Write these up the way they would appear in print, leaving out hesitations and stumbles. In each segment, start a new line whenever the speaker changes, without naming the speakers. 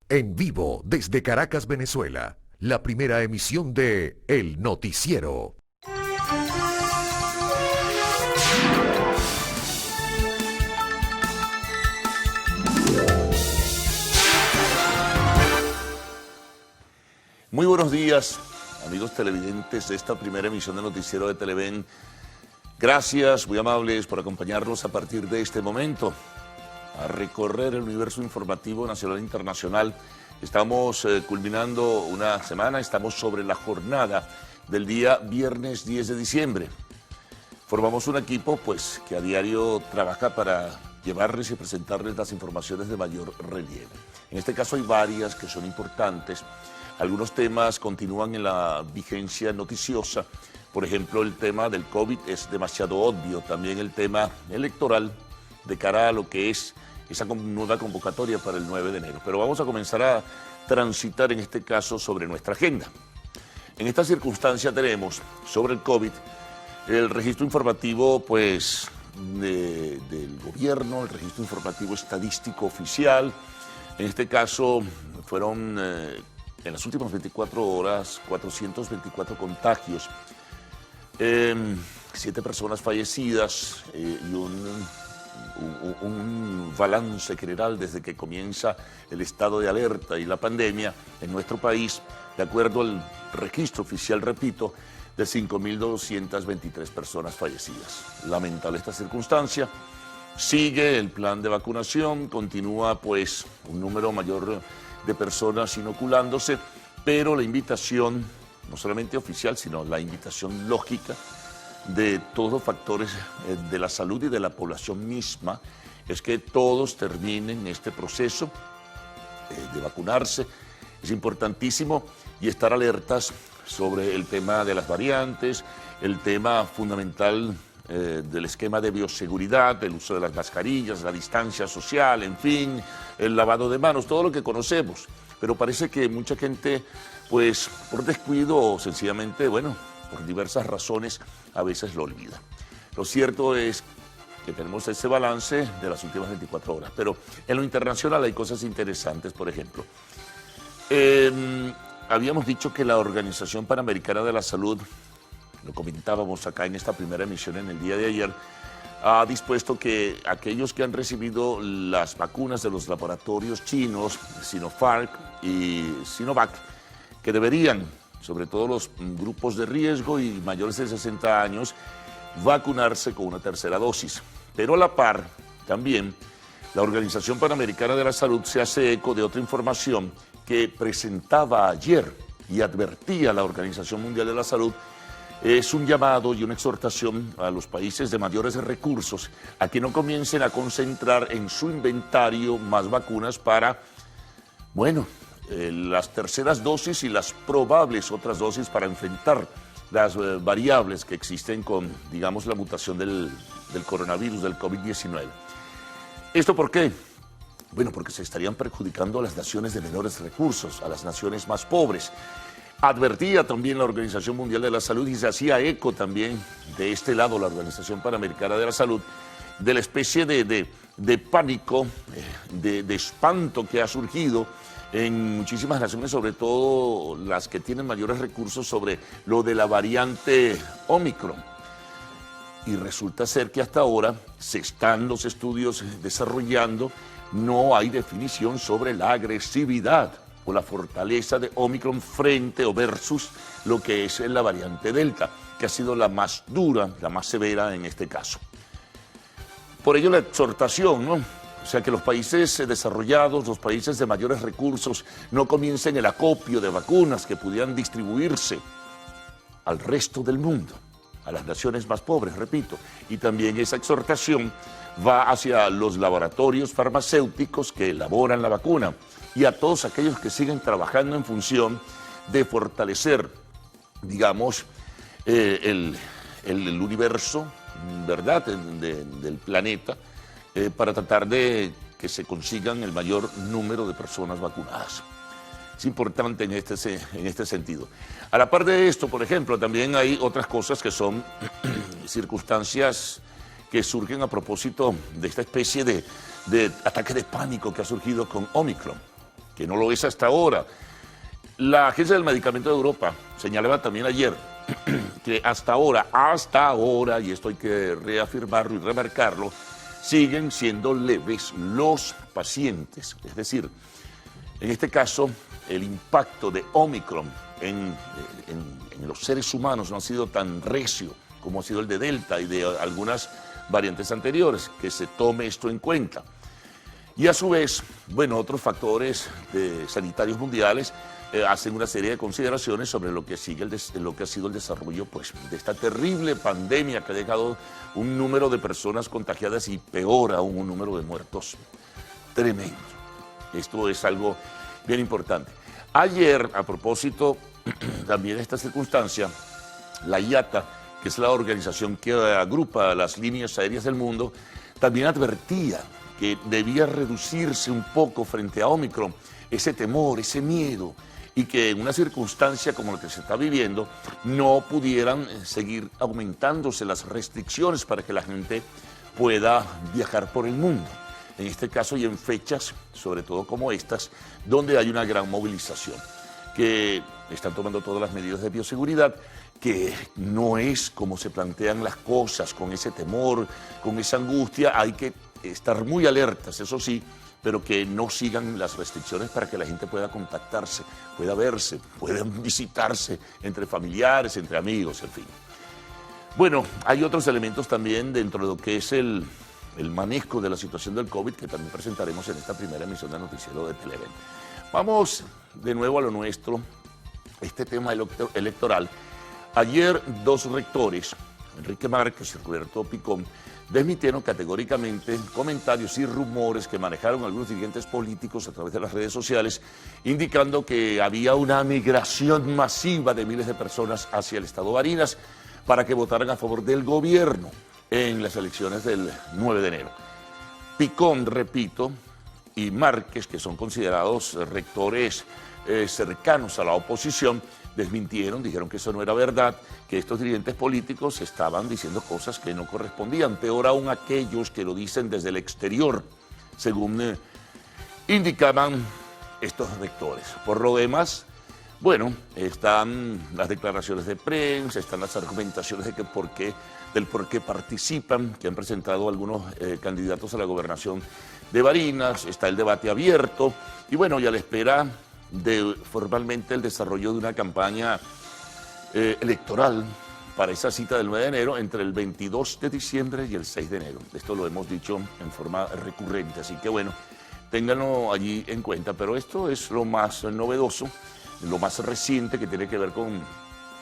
En vivo desde Caracas, Venezuela, la primera emisión de El Noticiero.
Muy buenos días, amigos televidentes de esta primera emisión de Noticiero de Televen. Gracias, muy amables, por acompañarnos a partir de este momento a recorrer el universo informativo nacional e internacional. Estamos culminando una semana, estamos sobre la jornada del día viernes 10 de diciembre. Formamos un equipo pues, que a diario trabaja para llevarles y presentarles las informaciones de mayor relieve. En este caso hay varias que son importantes. Algunos temas continúan en la vigencia noticiosa. Por ejemplo, el tema del COVID es demasiado obvio. También el tema electoral de cara a lo que es esa nueva convocatoria para el 9 de enero. Pero vamos a comenzar a transitar en este caso sobre nuestra agenda. En esta circunstancia tenemos sobre el COVID el registro informativo pues, del gobierno, el registro informativo estadístico oficial. En este caso fueron en las últimas 24 horas 424 contagios, 7 personas fallecidas y un balance general desde que comienza el estado de alerta y la pandemia en nuestro país, de acuerdo al registro oficial, repito, de 5.223 personas fallecidas. Lamentable esta circunstancia. Sigue el plan de vacunación, continúa pues un número mayor de personas inoculándose, pero la invitación, no solamente oficial, sino la invitación lógica de todos los factores de la salud y de la población misma, es que todos terminen este proceso de vacunarse. Es importantísimo y estar alertas sobre el tema de las variantes, el tema fundamental del esquema de bioseguridad, el uso de las mascarillas, la distancia social, en fin, el lavado de manos, todo lo que conocemos. Pero parece que mucha gente, pues por descuido o sencillamente, bueno, por diversas razones, a veces lo olvida. Lo cierto es que tenemos ese balance de las últimas 24 horas, pero en lo internacional hay cosas interesantes, por ejemplo. Habíamos dicho que la Organización Panamericana de la Salud, lo comentábamos acá en esta primera emisión en el día de ayer, ha dispuesto que aquellos que han recibido las vacunas de los laboratorios chinos, Sinopharm y Sinovac, que deberían, sobre todo los grupos de riesgo y mayores de 60 años, vacunarse con una tercera dosis. Pero a la par, también, la Organización Panamericana de la Salud se hace eco de otra información que presentaba ayer y advertía a la Organización Mundial de la Salud. Es un llamado y una exhortación a los países de mayores recursos a que no comiencen a concentrar en su inventario más vacunas para, bueno, las terceras dosis y las probables otras dosis para enfrentar las variables que existen con, digamos, la mutación del coronavirus, del COVID-19. ¿Esto por qué? Bueno, porque se estarían perjudicando a las naciones de menores recursos, a las naciones más pobres. Advertía también la Organización Mundial de la Salud y se hacía eco también de este lado, la Organización Panamericana de la Salud, de la especie de pánico, de espanto que ha surgido en muchísimas naciones, sobre todo las que tienen mayores recursos, sobre lo de la variante Omicron. Y resulta ser que hasta ahora se están los estudios desarrollando, no hay definición sobre la agresividad o la fortaleza de Omicron frente o versus lo que es la variante Delta, que ha sido la más dura, la más severa en este caso. Por ello la exhortación, ¿no? O sea, que los países desarrollados, los países de mayores recursos, no comiencen el acopio de vacunas que pudieran distribuirse al resto del mundo, a las naciones más pobres, repito. Y también esa exhortación va hacia los laboratorios farmacéuticos que elaboran la vacuna y a todos aquellos que siguen trabajando en función de fortalecer, digamos, el universo, ¿verdad?, del planeta, para tratar de que se consigan el mayor número de personas vacunadas. Es importante en este sentido. A la par de esto, por ejemplo, también hay otras cosas que son circunstancias que surgen a propósito de esta especie de ataque de pánico que ha surgido con Omicron. que no lo es hasta ahora. La Agencia del Medicamento de Europa señalaba también ayer que hasta ahora, y esto hay que reafirmarlo y remarcarlo, siguen siendo leves los pacientes. Es decir, en este caso, el impacto de Omicron en los seres humanos no ha sido tan recio como ha sido el de Delta y de algunas variantes anteriores, que se tome esto en cuenta. Y a su vez, bueno, otros factores sanitarios mundiales hacen una serie de consideraciones sobre lo que ha sido el desarrollo pues, de esta terrible pandemia que ha dejado un número de personas contagiadas y peor aún un número de muertos tremendo. Esto es algo bien importante. Ayer, a propósito también de esta circunstancia, la IATA, que es la organización que agrupa las líneas aéreas del mundo, también advertía que debía reducirse un poco frente a Omicron ese temor, ese miedo, y que en una circunstancia como la que se está viviendo no pudieran seguir aumentándose las restricciones para que la gente pueda viajar por el mundo. En este caso y en fechas, sobre todo como estas, donde hay una gran movilización, que están tomando todas las medidas de bioseguridad, que no es como se plantean las cosas, con ese temor, con esa angustia. Hay que estar muy alertas, eso sí, pero que no sigan las restricciones para que la gente pueda contactarse, pueda verse, puedan visitarse entre familiares, entre amigos, en fin. Bueno, hay otros elementos también dentro de lo que es el manejo de la situación del COVID que también presentaremos en esta primera emisión del noticiero de Televen. Vamos de nuevo a lo nuestro, este tema electoral. Ayer dos rectores, Enrique Márquez y Roberto Picón, desmintieron categóricamente comentarios y rumores que manejaron algunos dirigentes políticos a través de las redes sociales, indicando que había una migración masiva de miles de personas hacia el estado Barinas para que votaran a favor del gobierno en las elecciones del 9 de enero. Picón, repito, y Márquez, que son considerados rectores cercanos a la oposición, desmintieron, dijeron que eso no era verdad, que estos dirigentes políticos estaban diciendo cosas que no correspondían, peor aún aquellos que lo dicen desde el exterior, según indicaban estos rectores. Por lo demás, bueno, están las declaraciones de prensa, están las argumentaciones del por qué participan, que han presentado algunos candidatos a la gobernación de Barinas, está el debate abierto, y bueno, ya a la espera de formalmente el desarrollo de una campaña electoral para esa cita del 9 de enero entre el 22 de diciembre y el 6 de enero. Esto lo hemos dicho en forma recurrente, así que bueno, ténganlo allí en cuenta, pero esto es lo más novedoso, lo más reciente que tiene que ver con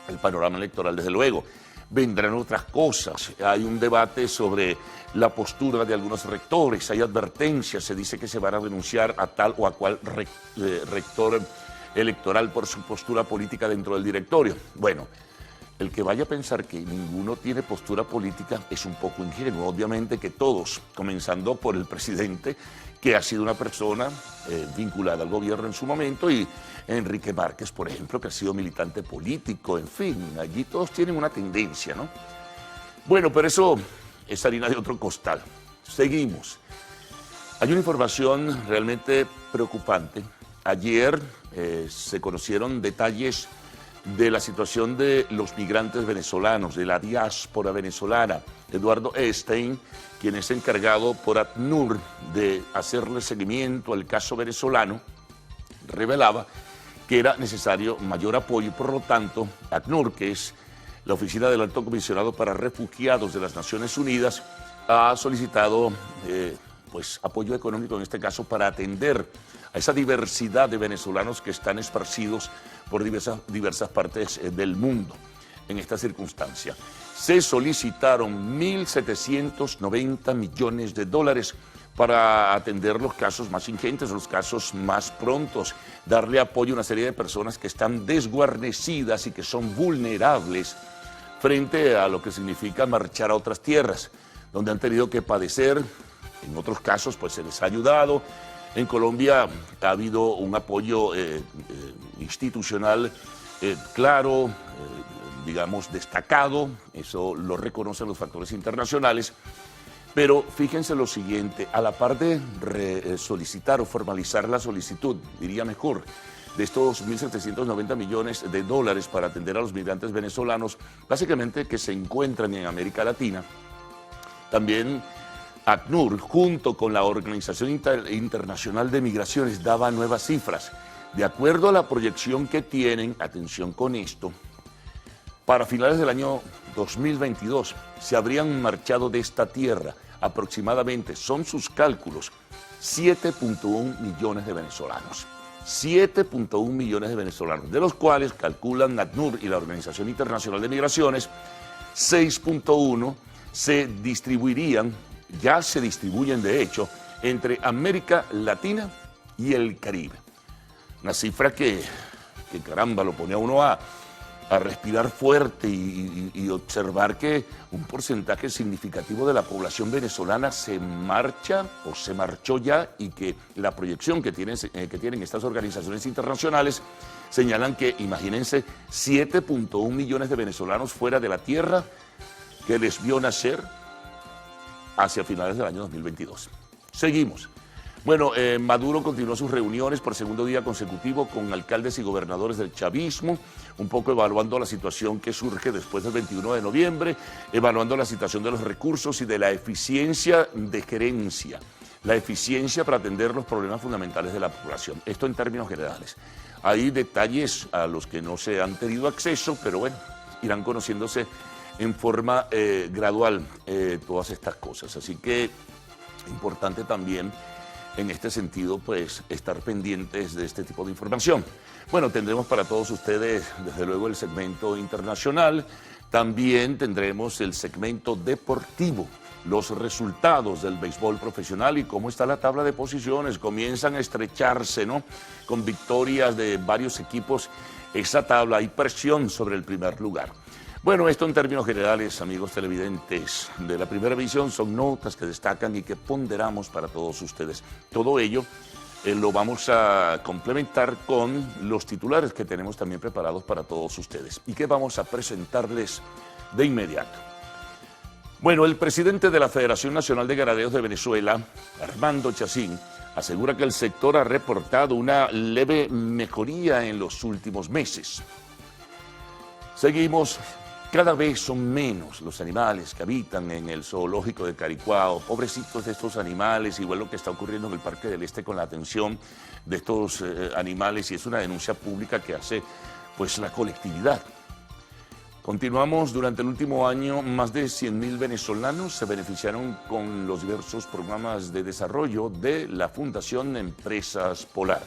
el panorama electoral, desde luego. Vendrán otras cosas, hay un debate sobre la postura de algunos rectores, hay advertencias, se dice que se van a denunciar a tal o a cual rector electoral por su postura política dentro del directorio. Bueno, el que vaya a pensar que ninguno tiene postura política es un poco ingenuo. Obviamente que todos, comenzando por el presidente, que ha sido una persona vinculada al gobierno en su momento, y Enrique Márquez, por ejemplo, que ha sido militante político, en fin, allí todos tienen una tendencia, ¿no? Bueno, pero eso es harina de otro costal. Seguimos. Hay una información realmente preocupante. Ayer se conocieron detalles de la situación de los migrantes venezolanos, de la diáspora venezolana. Eduardo Estein, quien es encargado por ACNUR de hacerle seguimiento al caso venezolano, revelaba que era necesario mayor apoyo y por lo tanto ACNUR, que es la Oficina del Alto Comisionado para Refugiados de las Naciones Unidas, ha solicitado pues, apoyo económico en este caso para atender a esa diversidad de venezolanos que están esparcidos por diversas partes del mundo en esta circunstancia. Se solicitaron 1.790 millones de dólares para atender los casos más ingentes, los casos más prontos, darle apoyo a una serie de personas que están desguarnecidas y que son vulnerables frente a lo que significa marchar a otras tierras, donde han tenido que padecer. En otros casos, pues se les ha ayudado. En Colombia ha habido un apoyo institucional claro, digamos, destacado, eso lo reconocen los factores internacionales, Pero fíjense lo siguiente, a la par de solicitar o formalizar la solicitud, diría mejor, de estos 1.790 millones de dólares para atender a los migrantes venezolanos, básicamente que se encuentran en América Latina, también ACNUR, junto con la Organización Internacional de Migraciones, daba nuevas cifras. De acuerdo a la proyección que tienen, atención con esto, para finales del año 2022 se habrían marchado de esta tierra aproximadamente, son sus cálculos, 7.1 millones de venezolanos. 7.1 millones de venezolanos, de los cuales calculan ACNUR y la Organización Internacional de Migraciones, 6.1 se distribuirían, ya se distribuyen de hecho, entre América Latina y el Caribe. Una cifra que caramba, lo pone a uno a respirar fuerte y observar que un porcentaje significativo de la población venezolana se marcha o se marchó ya, y que la proyección que tienen estas organizaciones internacionales señalan que, imagínense, 7.1 millones de venezolanos fuera de la tierra que les vio nacer hacia finales del año 2022. Seguimos. Bueno, Maduro continuó sus reuniones por segundo día consecutivo con alcaldes y gobernadores del chavismo, un poco evaluando la situación que surge después del 21 de noviembre, evaluando la situación de los recursos y de la eficiencia de gerencia, la eficiencia para atender los problemas fundamentales de la población. Esto en términos generales. Hay detalles a los que no se han tenido acceso, pero bueno, irán conociéndose en forma gradual todas estas cosas. Así que importante también en este sentido, pues, estar pendientes de este tipo de información. Bueno, tendremos para todos ustedes, desde luego, el segmento internacional. También tendremos el segmento deportivo, los resultados del béisbol profesional y cómo está la tabla de posiciones. Comienzan a estrecharse, ¿no? Con victorias de varios equipos. Esa tabla, hay presión sobre el primer lugar. Bueno, esto en términos generales, amigos televidentes de la Primera Visión, son notas que destacan y que ponderamos para todos ustedes. Todo ello lo vamos a complementar con los titulares que tenemos también preparados para todos ustedes y que vamos a presentarles de inmediato. Bueno, el presidente de la Federación Nacional de Ganaderos de Venezuela, Armando Chacín, asegura que el sector ha reportado una leve mejoría en los últimos meses. Seguimos. Cada vez son menos los animales que habitan en el zoológico de Caricuao. Pobrecitos de estos animales, igual lo que está ocurriendo en el Parque del Este con la atención de estos animales, y es una denuncia pública que hace pues la colectividad. Continuamos. Durante el último año, más de 100.000 venezolanos se beneficiaron con los diversos programas de desarrollo de la Fundación Empresas Polar.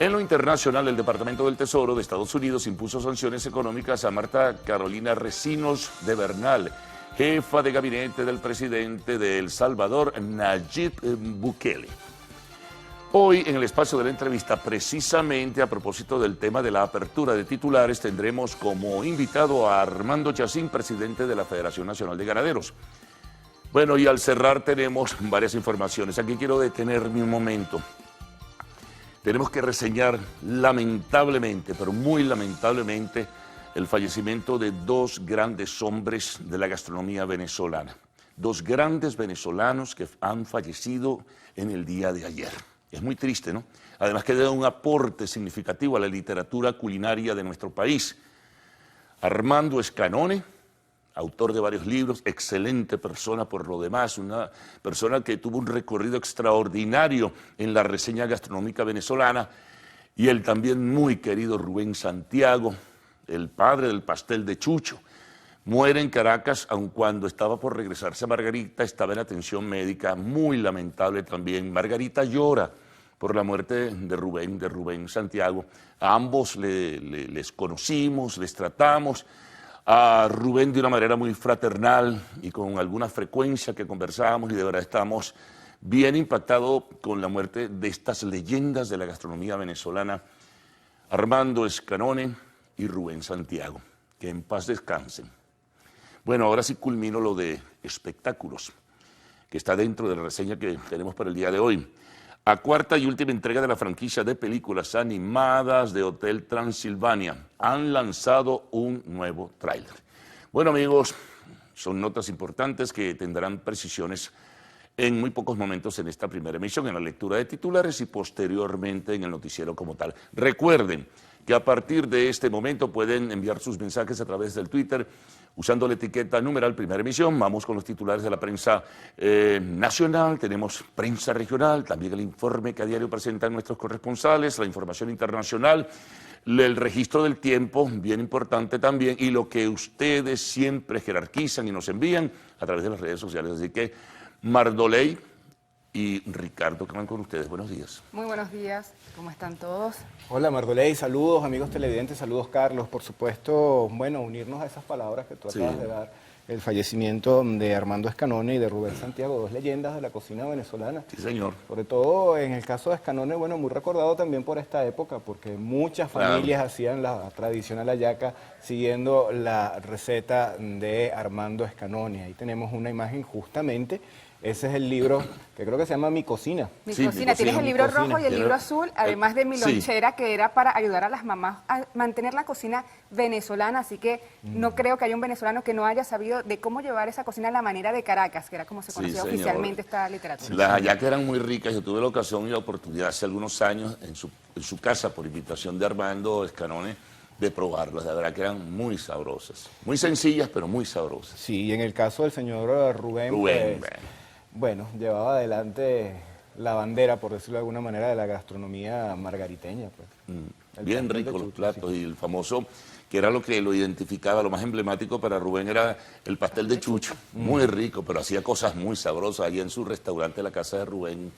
En lo internacional, el Departamento del Tesoro de Estados Unidos impuso sanciones económicas a Marta Carolina Recinos de Bernal, jefa de gabinete del presidente de El Salvador, Nayib Bukele. Hoy, en el espacio de la entrevista, precisamente a propósito del tema de la apertura de titulares, tendremos como invitado a Armando Chacín, presidente de la Federación Nacional de Ganaderos. Bueno, y al cerrar tenemos varias informaciones. Aquí quiero detenerme un momento. Tenemos que reseñar lamentablemente, pero muy lamentablemente, el fallecimiento de dos grandes hombres de la gastronomía venezolana. Dos grandes venezolanos que han fallecido en el día de ayer. Es muy triste, ¿no? Además que da un aporte significativo a la literatura culinaria de nuestro país. Armando Escanone, autor de varios libros, excelente persona por lo demás, una persona que tuvo un recorrido extraordinario en la reseña gastronómica venezolana, y el también muy querido Rubén Santiago, el padre del pastel de Chucho. Muere en Caracas, aun cuando estaba por regresarse a Margarita, estaba en atención médica, muy lamentable también. Margarita llora por la muerte de Rubén Santiago. A ambos les conocimos, les tratamos. A Rubén de una manera muy fraternal y con alguna frecuencia que conversábamos, y de verdad estamos bien impactados con la muerte de estas leyendas de la gastronomía venezolana, Armando Escanone y Rubén Santiago. Que en paz descansen. Bueno, ahora sí culmino lo de espectáculos, que está dentro de la reseña que tenemos para el día de hoy. A cuarta y última entrega de la franquicia de películas animadas de Hotel Transilvania. Han lanzado un nuevo tráiler. Bueno, amigos, Son notas importantes que tendrán precisiones en muy pocos momentos en esta primera emisión, en la lectura de titulares y posteriormente en el noticiero como tal. Recuerden que a partir de este momento pueden enviar sus mensajes a través del Twitter usando la etiqueta numeral primera emisión. Vamos con los titulares de la prensa nacional, tenemos prensa regional, también el informe que a diario presentan nuestros corresponsales, la información internacional, el registro del tiempo, bien importante también, y lo que ustedes siempre jerarquizan y nos envían a través de las redes sociales. Así que Mardoley y Ricardo, que van con ustedes. Buenos días.
Muy buenos días, ¿cómo están todos?
Hola Mardoley, saludos amigos televidentes, saludos Carlos. Por supuesto, bueno, unirnos a esas palabras que tú acabas de dar. El fallecimiento de Armando Escanone y de Rubén Santiago, dos leyendas de la cocina venezolana.
Sí, señor.
Sobre todo en el caso de Escanone, bueno, muy recordado también por esta época, porque muchas familias hacían la tradicional hallaca siguiendo la receta de Armando Escanone. Ahí tenemos una imagen justamente. Ese es el libro que creo que se llama Mi Cocina.
Mi cocina. Tienes el libro rojo y el libro azul, además de Mi Lonchera, que era para ayudar a las mamás a mantener la cocina venezolana. Así que no creo que haya un venezolano que no haya sabido de cómo llevar esa cocina a la manera de Caracas, que era como se conocía oficialmente esta literatura.
Las hallacas eran muy ricas. Yo tuve la ocasión y la oportunidad hace algunos años en su casa, por invitación de Armando Escanone, de probarlas. La verdad que eran muy sabrosas. Muy sencillas, pero muy sabrosas.
Sí, y en el caso del señor Rubén, pues, bueno, llevaba adelante la bandera, por decirlo de alguna manera, de la gastronomía margariteña. Pues.
Bien ricos los platos, sí. Y el famoso, que era lo que lo identificaba, lo más emblemático para Rubén era el pastel de chucho. Muy rico, pero hacía cosas muy sabrosas allí en su restaurante, la casa de Rubén,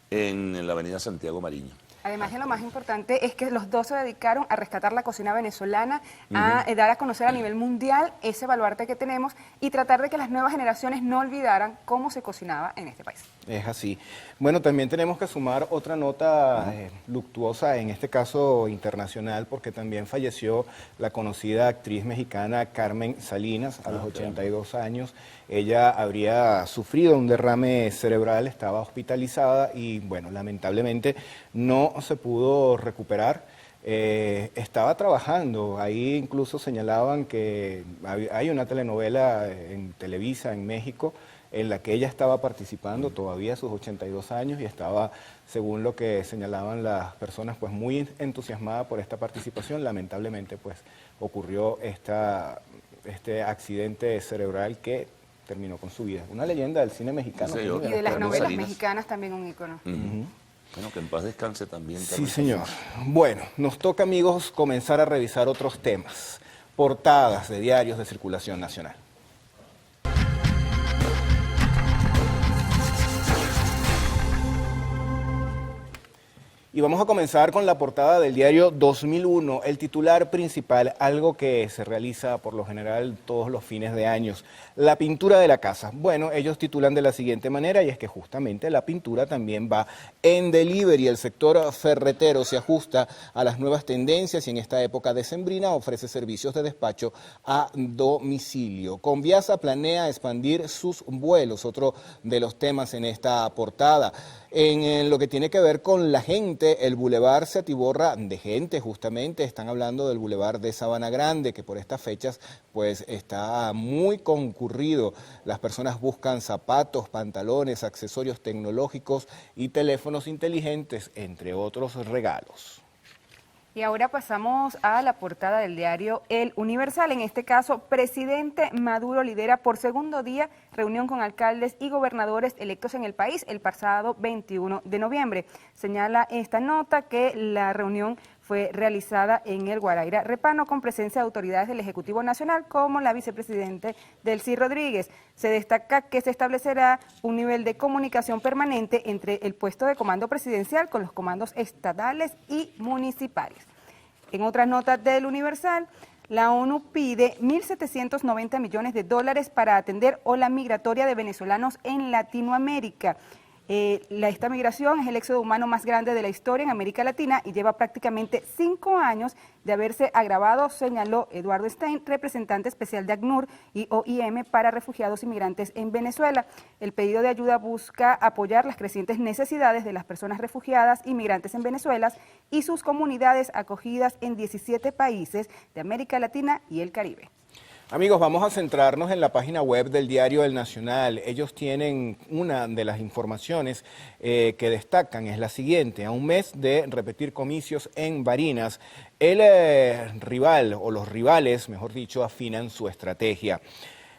en la avenida Santiago Mariño.
Además, lo más importante es que los dos se dedicaron a rescatar la cocina venezolana, a dar a conocer a nivel mundial ese baluarte que tenemos y tratar de que las nuevas generaciones no olvidaran cómo se cocinaba en este país.
Es así. Bueno, también tenemos que sumar otra nota luctuosa, en este caso internacional, porque también falleció la conocida actriz mexicana Carmen Salinas a los 82 años. Ella habría sufrido un derrame cerebral, estaba hospitalizada y, bueno, lamentablemente no se pudo recuperar. Estaba trabajando, ahí incluso señalaban que hay una telenovela en Televisa, en México, en la que ella estaba participando todavía a sus 82 años y estaba, según lo que señalaban las personas, pues muy entusiasmada por esta participación. Lamentablemente, pues ocurrió este accidente cerebral que terminó con su vida. Una leyenda del cine mexicano.
Sí,
y de las novelas mexicanas también un ícono.
Bueno, que en paz descanse también.
Sí, señor. Bueno, nos toca, amigos, comenzar a revisar otros temas. Portadas de diarios de circulación nacional. Y vamos a comenzar con la portada del diario 2001, el titular principal, algo que se realiza por lo general todos los fines de años, la pintura de la casa. Bueno, ellos titulan de la siguiente manera, y es que justamente la pintura también va en delivery. El sector ferretero se ajusta a las nuevas tendencias y en esta época decembrina ofrece servicios de despacho a domicilio. Conviasa planea expandir sus vuelos, otro de los temas en esta portada. En lo que tiene que ver con la gente, el bulevar se atiborra de gente, justamente están hablando del bulevar de Sabana Grande, que por estas fechas pues está muy concurrido. Las personas buscan zapatos, pantalones, accesorios tecnológicos y teléfonos inteligentes, entre otros regalos.
Y ahora pasamos a la portada del diario El Universal. En este caso, presidente Maduro lidera por segundo día reunión con alcaldes y gobernadores electos en el país el pasado 21 de noviembre. Señala esta nota que la reunión fue realizada en el Guaraíra Repano con presencia de autoridades del Ejecutivo Nacional como la vicepresidente Delcy Rodríguez. Se destaca que se establecerá un nivel de comunicación permanente entre el puesto de comando presidencial con los comandos estatales y municipales. En otras notas del Universal, la ONU pide 1.790 millones de dólares para atender ola migratoria de venezolanos en Latinoamérica. Esta migración es el éxodo humano más grande de la historia en América Latina y lleva prácticamente 5 años de haberse agravado, señaló Eduardo Stein, representante especial de ACNUR y OIM para refugiados y migrantes en Venezuela. El pedido de ayuda busca apoyar las crecientes necesidades de las personas refugiadas y migrantes en Venezuela y sus comunidades acogidas en 17 países de América Latina y el Caribe.
Amigos, vamos a centrarnos en la página web del diario El Nacional. Ellos tienen una de las informaciones que destacan, es la siguiente. A un mes de repetir comicios en Barinas, el rival, o los rivales, mejor dicho, afinan su estrategia.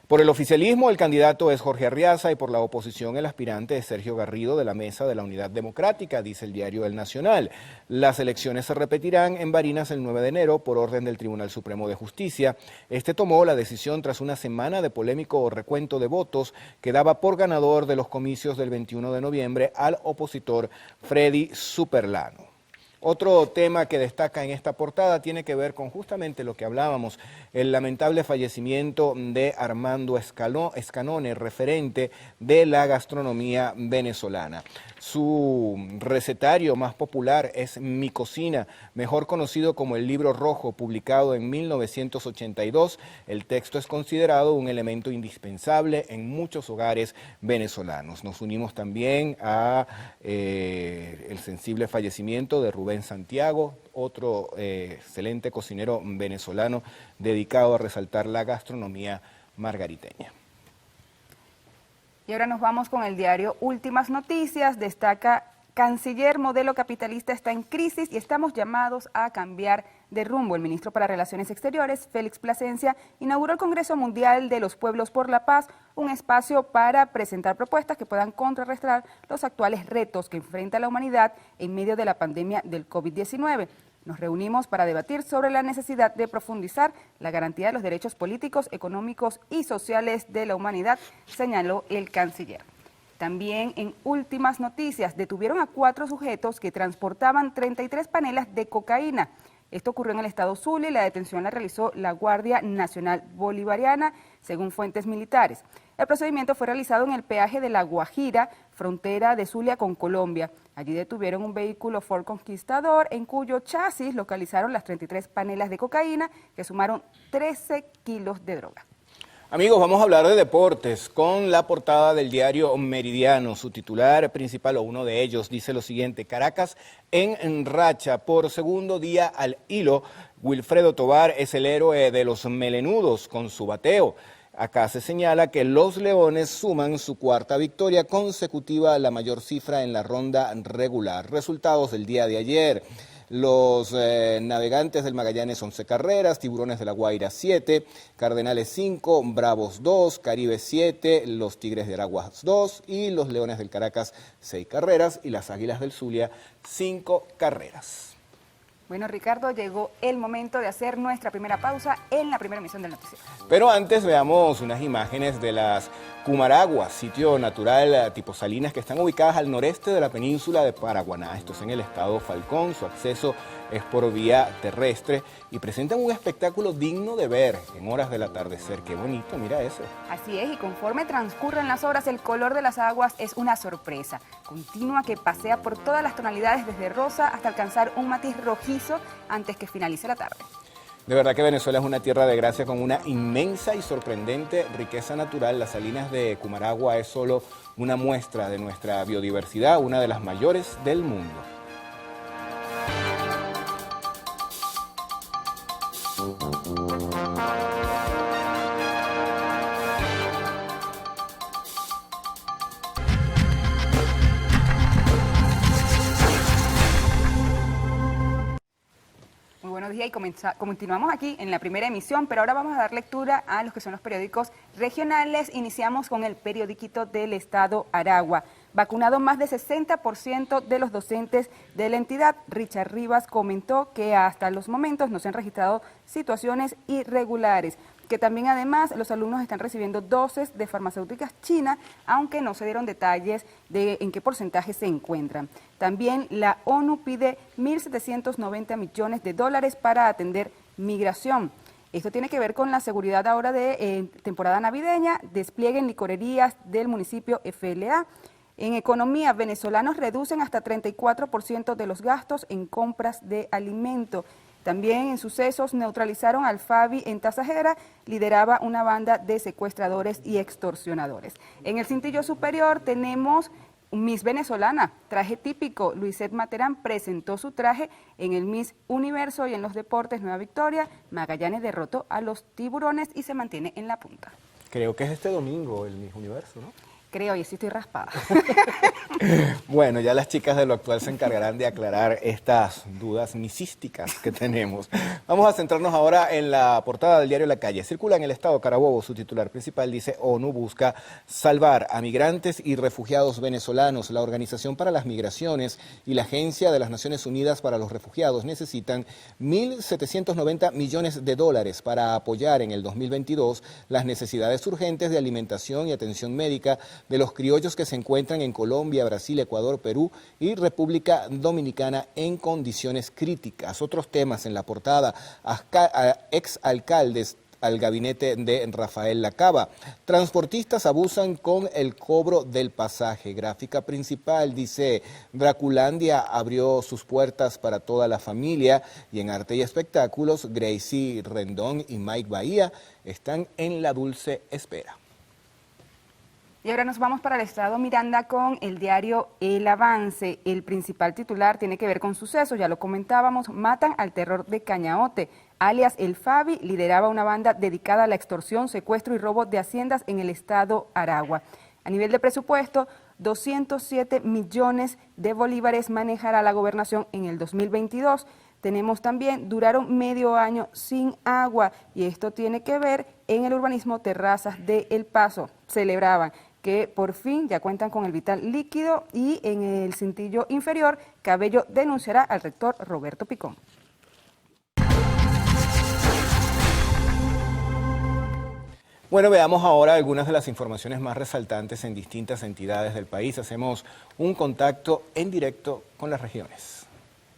Por el oficialismo, el candidato es Jorge Arriaza y por la oposición, el aspirante es Sergio Garrido de la Mesa de la Unidad Democrática, dice el diario El Nacional. Las elecciones se repetirán en Barinas el 9 de enero por orden del Tribunal Supremo de Justicia. Este tomó la decisión tras una semana de polémico recuento de votos que daba por ganador de los comicios del 21 de noviembre al opositor Freddy Superlano. Otro tema que destaca en esta portada tiene que ver con justamente lo que hablábamos, el lamentable fallecimiento de Armando Escanone, referente de la gastronomía venezolana. Su recetario más popular es Mi Cocina, mejor conocido como el Libro Rojo, publicado en 1982. El texto es considerado un elemento indispensable en muchos hogares venezolanos. Nos unimos también a el sensible fallecimiento de Rubén Santiago, otro excelente cocinero venezolano dedicado a resaltar la gastronomía margariteña.
Y ahora nos vamos con el diario Últimas Noticias. Destaca: Canciller modelo capitalista está en crisis y estamos llamados a cambiar de rumbo. El ministro para Relaciones Exteriores, Félix Plasencia, inauguró el Congreso Mundial de los Pueblos por la Paz, un espacio para presentar propuestas que puedan contrarrestar los actuales retos que enfrenta la humanidad en medio de la pandemia del COVID-19. Nos reunimos para debatir sobre la necesidad de profundizar la garantía de los derechos políticos, económicos y sociales de la humanidad, señaló el canciller. También en Últimas Noticias, detuvieron a 4 sujetos que transportaban 33 panelas de cocaína. Esto ocurrió en el estado Zulia y la detención la realizó la Guardia Nacional Bolivariana, según fuentes militares. El procedimiento fue realizado en el peaje de La Guajira, frontera de Zulia con Colombia. Allí detuvieron un vehículo Ford Conquistador, en cuyo chasis localizaron las 33 panelas de cocaína, que sumaron 13 kilos de droga.
Amigos, vamos a hablar de deportes con la portada del diario Meridiano. Su titular principal, o uno de ellos, dice lo siguiente: Caracas en racha por segundo día al hilo. Wilfredo Tovar es el héroe de los melenudos con su bateo. Acá se señala que los Leones suman su 4ª victoria consecutiva, la mayor cifra en la ronda regular. Resultados del día de ayer: los Navegantes del Magallanes 11 carreras, Tiburones de la Guaira 7, Cardenales 5, Bravos 2, Caribe 7, los Tigres de Araguas 2 y los Leones del Caracas 6 carreras y las Águilas del Zulia 5 carreras.
Bueno, Ricardo, llegó el momento de hacer nuestra primera pausa en la primera emisión del noticiero.
Pero antes veamos unas imágenes de las Cumaraguas, sitio natural tipo salinas que están ubicadas al noreste de la península de Paraguaná. Esto es en el estado Falcón, su acceso es por vía terrestre y presentan un espectáculo digno de ver en horas del atardecer. Qué bonito, mira eso.
Así es, y conforme transcurren las horas, el color de las aguas es una sorpresa continua que pasea por todas las tonalidades desde rosa hasta alcanzar un matiz rojizo antes que finalice la tarde.
De verdad que Venezuela es una tierra de gracia con una inmensa y sorprendente riqueza natural. Las salinas de Cumaragua es solo una muestra de nuestra biodiversidad, una de las mayores del mundo.
Muy buenos días y continuamos aquí en la primera emisión, pero ahora vamos a dar lectura a los que son los periódicos regionales. Iniciamos con el periodiquito del estado Aragua. Vacunado más de 60% de los docentes de la entidad. Richard Rivas comentó que hasta los momentos no se han registrado situaciones irregulares, que también además los alumnos están recibiendo dosis de farmacéuticas chinas, aunque no se dieron detalles de en qué porcentaje se encuentran. También la ONU pide 1.790 millones de dólares para atender migración. Esto tiene que ver con la seguridad ahora de temporada navideña, despliegue en licorerías del municipio FLA. En economía, venezolanos reducen hasta 34% de los gastos en compras de alimento. También en sucesos neutralizaron al Fabi en Tasajera, lideraba una banda de secuestradores y extorsionadores. En el cintillo superior tenemos Miss Venezolana, traje típico. Luisette Materán presentó su traje en el Miss Universo y en los deportes Nueva Victoria. Magallanes derrotó a los Tiburones y se mantiene en la punta.
Creo que es este domingo el Miss Universo, ¿no?
Creo, y sí estoy raspada.
Bueno, ya las chicas de Lo Actual se encargarán de aclarar estas dudas misísticas que tenemos. Vamos a centrarnos ahora en la portada del diario La Calle. Circula en el estado Carabobo, su titular principal dice: ONU busca salvar a migrantes y refugiados venezolanos. La Organización para las Migraciones y la Agencia de las Naciones Unidas para los Refugiados necesitan 1.790 millones de dólares para apoyar en el 2022 las necesidades urgentes de alimentación y atención médica de los criollos que se encuentran en Colombia, Brasil, Ecuador, Perú y República Dominicana en condiciones críticas. Otros temas en la portada: exalcaldes al gabinete de Rafael Lacaba. Transportistas abusan con el cobro del pasaje. Gráfica principal dice: Draculandia abrió sus puertas para toda la familia. Y en arte y espectáculos, Gracie Rendón y Mike Bahía están en la dulce espera.
Y ahora nos vamos para el estado Miranda con el diario El Avance. El principal titular tiene que ver con sucesos, ya lo comentábamos: matan al terror de Cañaote. Alias El Fabi lideraba una banda dedicada a la extorsión, secuestro y robo de haciendas en el estado Aragua. A nivel de presupuesto, 207 millones de bolívares manejará la gobernación en el 2022. Tenemos también, duraron medio año sin agua, y esto tiene que ver en el urbanismo Terrazas de El Paso. Celebraban que por fin ya cuentan con el vital líquido. Y en el cintillo inferior, Cabello denunciará al rector Roberto Picón.
Bueno, veamos ahora algunas de las informaciones más resaltantes en distintas entidades del país. Hacemos un contacto en directo con las regiones.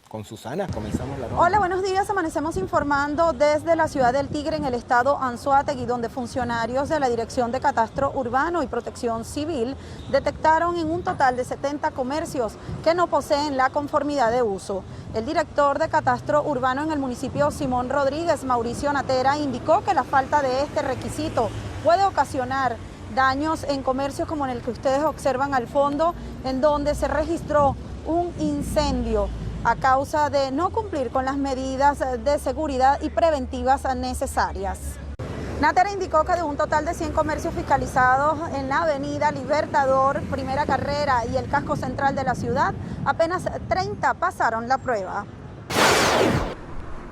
Con Susana, comenzamos la ronda.
Hola, buenos días. Amanecemos informando desde la ciudad del Tigre, en el estado Anzoátegui, donde funcionarios de la Dirección de Catastro Urbano y Protección Civil detectaron en un total de 70 comercios que no poseen la conformidad de uso. El director de Catastro Urbano en el municipio, Simón Rodríguez, Mauricio Natera, indicó que la falta de este requisito puede ocasionar daños en comercios como en el que ustedes observan al fondo, en donde se registró un incendio a causa de no cumplir con las medidas de seguridad y preventivas necesarias. Natera indicó que de un total de 100 comercios fiscalizados en la avenida Libertador, Primera Carrera y el casco central de la ciudad, apenas 30 pasaron la prueba.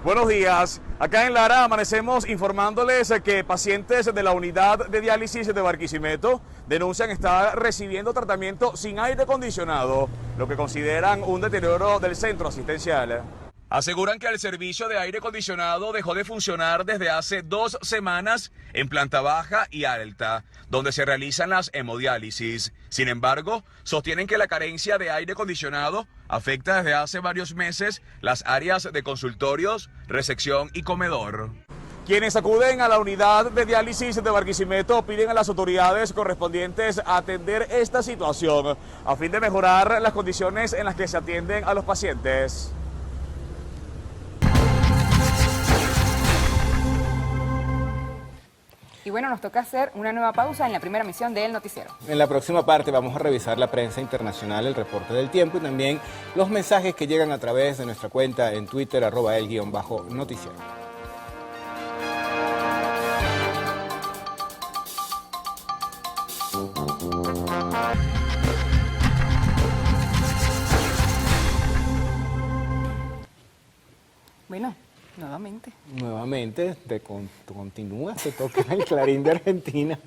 Buenos días. Acá en Lara amanecemos informándoles que pacientes de la unidad de diálisis de Barquisimeto denuncian estar recibiendo tratamiento sin aire acondicionado, lo que consideran un deterioro del centro asistencial. Aseguran que el servicio de aire acondicionado dejó de funcionar desde hace 2 semanas en planta baja y alta, donde se realizan las hemodiálisis. Sin embargo, sostienen que la carencia de aire acondicionado afecta desde hace varios meses las áreas de consultorios, recepción y comedor. Quienes acuden a la unidad de diálisis de Barquisimeto piden a las autoridades correspondientes a atender esta situación a fin de mejorar las condiciones en las que se atienden a los pacientes.
Y bueno, nos toca hacer una nueva pausa en la primera emisión del noticiero.
En la próxima parte vamos a revisar la prensa internacional, el reporte del tiempo y también los mensajes que llegan a través de nuestra cuenta en Twitter, @el_noticiero.
Bueno, nuevamente.
Nuevamente, continúa, te toca el Clarín de Argentina.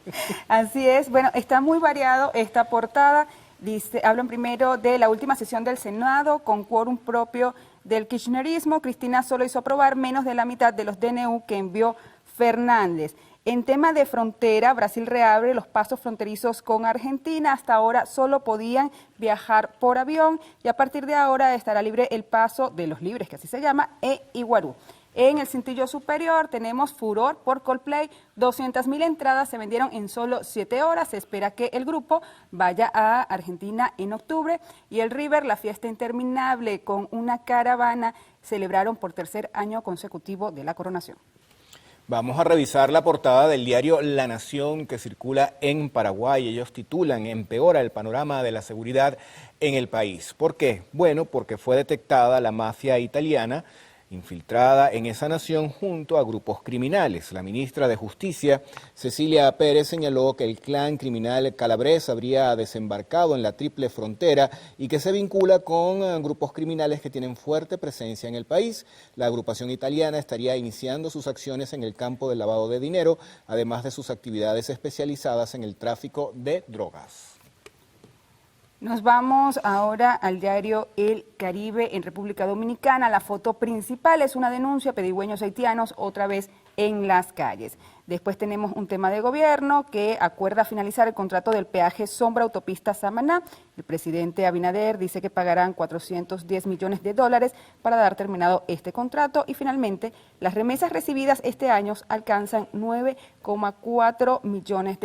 Así es, bueno, está muy variado esta portada. Dice, hablan primero de la última sesión del Senado con quórum propio del kirchnerismo. Cristina solo hizo aprobar menos de la mitad de los DNU que envió Fernández. En tema de frontera, Brasil reabre los pasos fronterizos con Argentina. Hasta ahora solo podían viajar por avión y a partir de ahora estará libre el paso de los libres, que así se llama, e Iguarú. En el cintillo superior tenemos furor por Coldplay. 200.000 entradas se vendieron en solo 7 horas. Se espera que el grupo vaya a Argentina en octubre. Y el River, la fiesta interminable con una caravana, celebraron por tercer año consecutivo de la coronación.
Vamos a revisar la portada del diario La Nación que circula en Paraguay. Ellos titulan "Empeora el panorama de la seguridad en el país". ¿Por qué? Bueno, porque fue detectada la mafia italiana infiltrada en esa nación junto a grupos criminales. La ministra de Justicia, Cecilia Pérez, señaló que el clan criminal calabrés habría desembarcado en la triple frontera y que se vincula con grupos criminales que tienen fuerte presencia en el país. La agrupación italiana estaría iniciando sus acciones en el campo del lavado de dinero, además de sus actividades especializadas en el tráfico de drogas.
Nos vamos ahora al diario El Caribe en República Dominicana. La foto principal es una denuncia, pedigüeños haitianos otra vez en las calles. Después tenemos un tema de gobierno que acuerda finalizar el contrato del peaje Sombra Autopista Samaná. El presidente Abinader dice que pagarán $410 millones para dar terminado este contrato. Y finalmente, las remesas recibidas este año alcanzan $9,4 millones.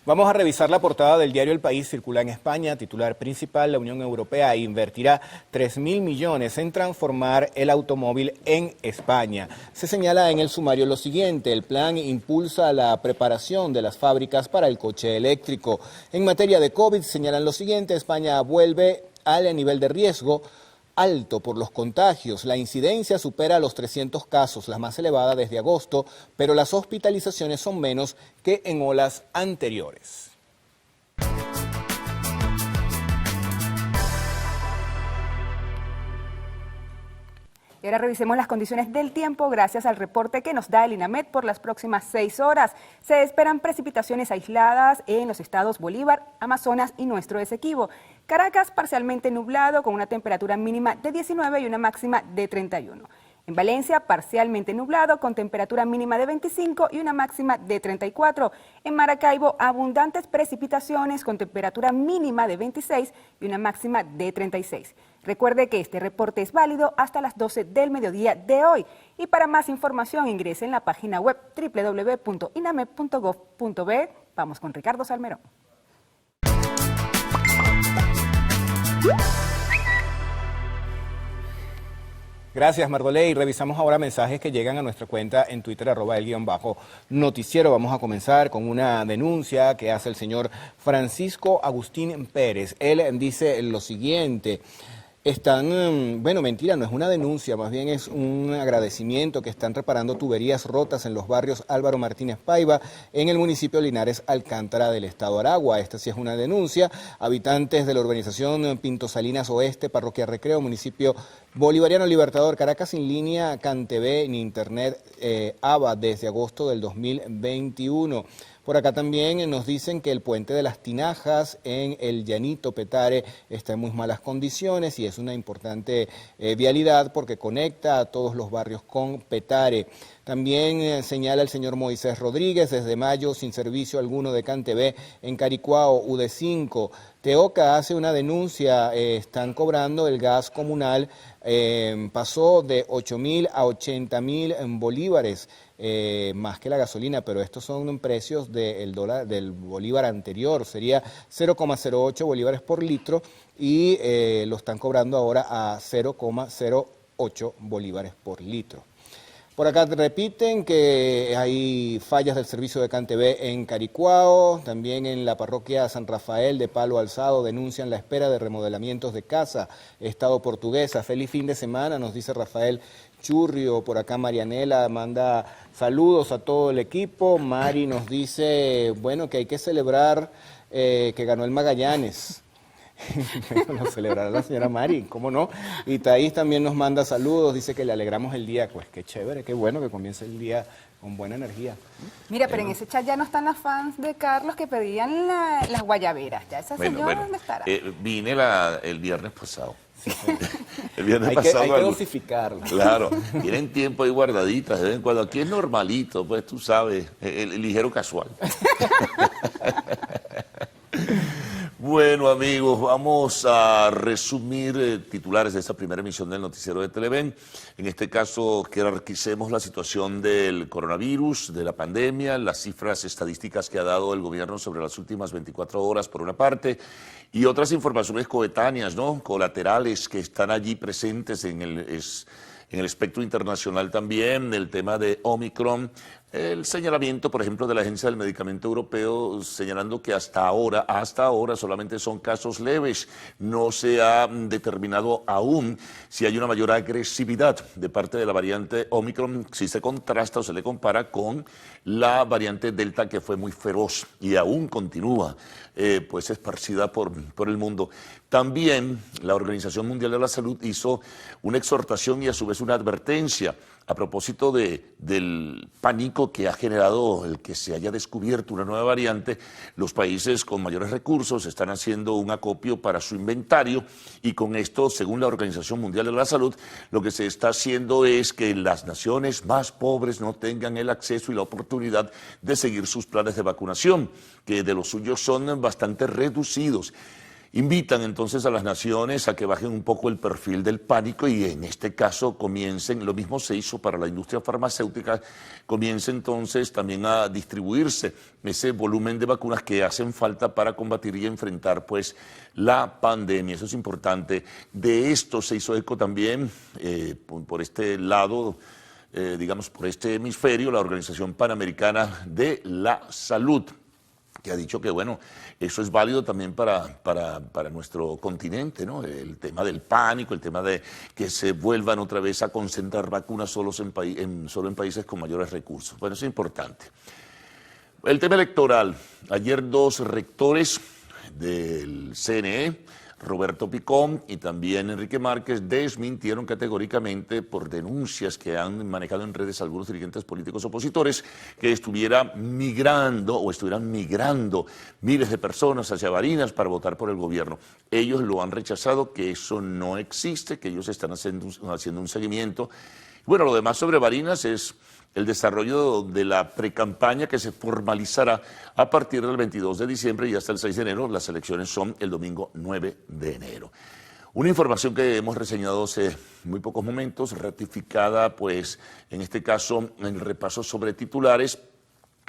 Vamos a revisar la portada del diario El País, circula en España, titular principal: la Unión Europea invertirá 3.000 millones en transformar el automóvil en España. Se señala en el sumario lo siguiente: el plan impulsa la preparación de las fábricas para el coche eléctrico. En materia de COVID señalan lo siguiente: España vuelve al nivel de riesgo alto por los contagios. La incidencia supera los 300 casos, la más elevada desde agosto, pero las hospitalizaciones son menos que en olas anteriores.
Y ahora revisemos las condiciones del tiempo gracias al reporte que nos da el INAMED por las próximas 6 horas. Se esperan precipitaciones aisladas en los estados Bolívar, Amazonas y Nuestro Esequibo. Caracas parcialmente nublado con una temperatura mínima de 19 y una máxima de 31. En Valencia, parcialmente nublado con temperatura mínima de 25 y una máxima de 34. En Maracaibo, abundantes precipitaciones con temperatura mínima de 26 y una máxima de 36. Recuerde que este reporte es válido hasta las 12 del mediodía de hoy. Y para más información ingrese en la página web www.inamed.gov.be. Vamos con Ricardo Salmerón.
Gracias, Mardoley. Revisamos ahora mensajes que llegan a nuestra cuenta en Twitter, @el_noticiero. Vamos a comenzar con una denuncia que hace el señor Francisco Agustín Pérez. Él dice lo siguiente: bueno, mentira, no es una denuncia, más bien es un agradecimiento que están reparando tuberías rotas en los barrios Álvaro Martínez Paiva, en el municipio Linares Alcántara del estado Aragua. Esta sí es una denuncia. Habitantes de la urbanización Pinto Salinas Oeste, Parroquia Recreo, municipio Bolivariano Libertador, Caracas, sin línea CanTV ni internet ABA desde agosto del 2021. Por acá también nos dicen que el puente de las Tinajas en el Llanito Petare está en muy malas condiciones y es una importante vialidad porque conecta a todos los barrios con Petare. También señala el señor Moisés Rodríguez: desde mayo sin servicio alguno de CanTV en Caricuao, UD5. Teoca hace una denuncia: están cobrando el gas comunal, pasó de 8.000 a 80.000 bolívares, más que la gasolina, pero estos son precios del dólar, del bolívar anterior, sería 0,08 bolívares por litro y lo están cobrando ahora a 0,08 bolívares por litro. Por acá repiten que hay fallas del servicio de CanTV en Caricuao, también en la parroquia San Rafael de Palo Alzado denuncian la espera de remodelamientos de casa, Estado Portuguesa. Feliz fin de semana, nos dice Rafael Churrio. Por acá Marianela manda saludos a todo el equipo. Mari nos dice, bueno, que hay que celebrar que ganó el Magallanes. Lo celebrará la señora Mari, ¿cómo no? Y Thaís también nos manda saludos, dice que le alegramos el día. Pues qué chévere, qué bueno que comience el día con buena energía.
Mira, pero en ese chat ya no están las fans de Carlos que pedían las guayaberas. Ya esa señora, ¿dónde estará?
Vine el viernes pasado. Sí. El viernes pasado.
Hay que dosificarlo.
Claro, tienen tiempo ahí guardaditas de vez en cuando. Aquí es normalito, pues tú sabes, el ligero casual. Bueno, amigos, vamos a resumir titulares de esta primera emisión del noticiero de Televen. En este caso, jerarquicemos la situación del coronavirus, de la pandemia, las cifras estadísticas que ha dado el gobierno sobre las últimas 24 horas, por una parte, y otras informaciones coetáneas, ¿no?, colaterales que están allí presentes en En el espectro internacional también, el tema de Omicron, el señalamiento, por ejemplo, de la Agencia del Medicamento Europeo, señalando que hasta ahora solamente son casos leves. No se ha determinado aún si hay una mayor agresividad de parte de la variante Omicron, si se contrasta o se le compara con la variante Delta, que fue muy feroz y aún continúa pues esparcida por el mundo. También la Organización Mundial de la Salud hizo una exhortación y a su vez una advertencia a propósito del pánico que ha generado el que se haya descubierto una nueva variante. Los países con mayores recursos están haciendo un acopio para su inventario y con esto, según la Organización Mundial de la Salud, lo que se está haciendo es que las naciones más pobres no tengan el acceso y la oportunidad de seguir sus planes de vacunación, que de los suyos son bastante reducidos. Invitan entonces a las naciones a que bajen un poco el perfil del pánico y en este caso comiencen, lo mismo se hizo para la industria farmacéutica, comience entonces también a distribuirse ese volumen de vacunas que hacen falta para combatir y enfrentar pues la pandemia. Eso es importante. De esto se hizo eco también por este lado, digamos por este hemisferio, la Organización Panamericana de la Salud, que ha dicho que, bueno, eso es válido también para nuestro continente, ¿no? El tema del pánico, el tema de que se vuelvan otra vez a concentrar vacunas solo en países con mayores recursos. Bueno, eso es importante. El tema electoral. Ayer 2 rectores del CNE, Roberto Picón y también Enrique Márquez, desmintieron categóricamente por denuncias que han manejado en redes algunos dirigentes políticos opositores que estuvieran migrando miles de personas hacia Barinas para votar por el gobierno. Ellos lo han rechazado, que eso no existe, que ellos están haciendo un seguimiento. Bueno, lo demás sobre Barinas es el desarrollo de la precampaña que se formalizará a partir del 22 de diciembre y hasta el 6 de enero. Las elecciones son el domingo 9 de enero. Una información que hemos reseñado hace muy pocos momentos, ratificada pues en este caso en el repaso sobre titulares,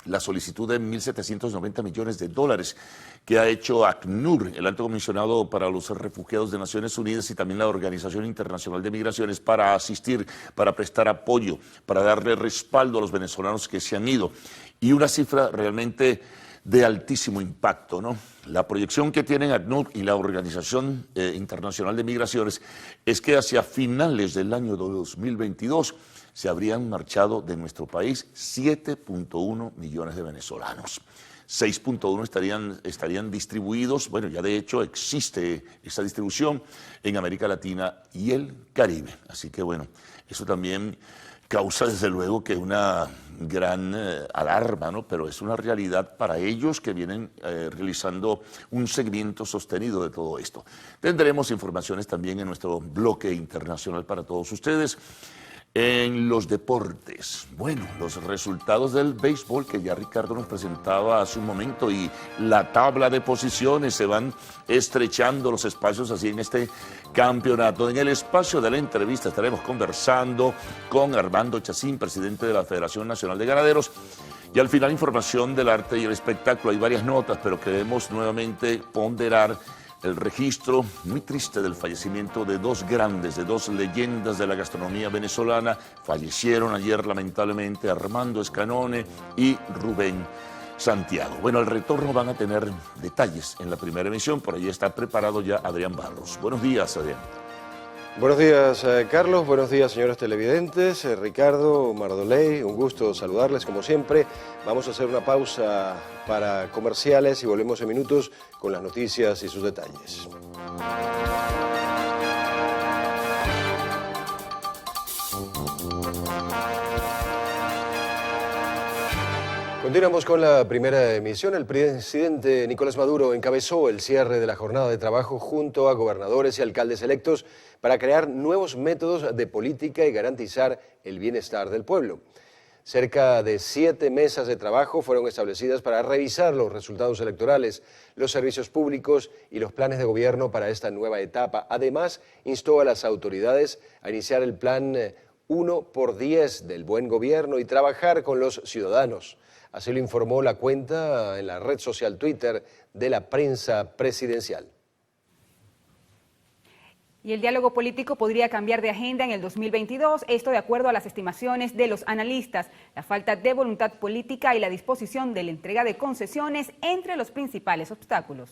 la solicitud de 1.790 millones de dólares que ha hecho ACNUR, el Alto Comisionado para los Refugiados de Naciones Unidas, y también la Organización Internacional de Migraciones, para asistir, para prestar apoyo, para darle respaldo a los venezolanos que se han ido. Y una cifra realmente de altísimo impacto, ¿no? La proyección que tienen ACNUR y la Organización Internacional de Migraciones es que hacia finales del año 2022 se habrían marchado de nuestro país 7.1 millones de venezolanos. 6.1 estarían distribuidos, bueno, ya de hecho existe esa distribución en América Latina y el Caribe. Así que bueno, eso también causa desde luego que una gran alarma, ¿no? Pero es una realidad para ellos que vienen realizando un seguimiento sostenido de todo esto. Tendremos informaciones también en nuestro bloque internacional para todos ustedes. En los deportes, bueno, los resultados del béisbol que ya Ricardo nos presentaba hace un momento y la tabla de posiciones, se van estrechando los espacios así en este campeonato. En el espacio de la entrevista estaremos conversando con Armando Chacín, presidente de la Federación Nacional de Ganaderos, y al final información del arte y el espectáculo. Hay varias notas, pero queremos nuevamente ponderar el registro muy triste del fallecimiento de 2 grandes, de 2 leyendas de la gastronomía venezolana. Fallecieron ayer lamentablemente Armando Escanone y Rubén Santiago. Bueno, al retorno van a tener detalles en la primera emisión, por ahí está preparado ya Adrián Barros. Buenos días, Adrián.
Buenos días, Carlos. Buenos días, señores televidentes. Ricardo, Mardoley, un gusto saludarles como siempre. Vamos a hacer una pausa para comerciales y volvemos en minutos con las noticias y sus detalles. Continuamos con la primera emisión. El presidente Nicolás Maduro encabezó el cierre de la jornada de trabajo junto a gobernadores y alcaldes electos para crear nuevos métodos de política y garantizar el bienestar del pueblo. Cerca de 7 mesas de trabajo fueron establecidas para revisar los resultados electorales, los servicios públicos y los planes de gobierno para esta nueva etapa. Además, instó a las autoridades a iniciar el plan 1x10 del buen gobierno y trabajar con los ciudadanos. Así lo informó la cuenta en la red social Twitter de la prensa presidencial.
Y el diálogo político podría cambiar de agenda en el 2022, esto de acuerdo a las estimaciones de los analistas. La falta de voluntad política y la disposición de la entrega de concesiones entre los principales obstáculos.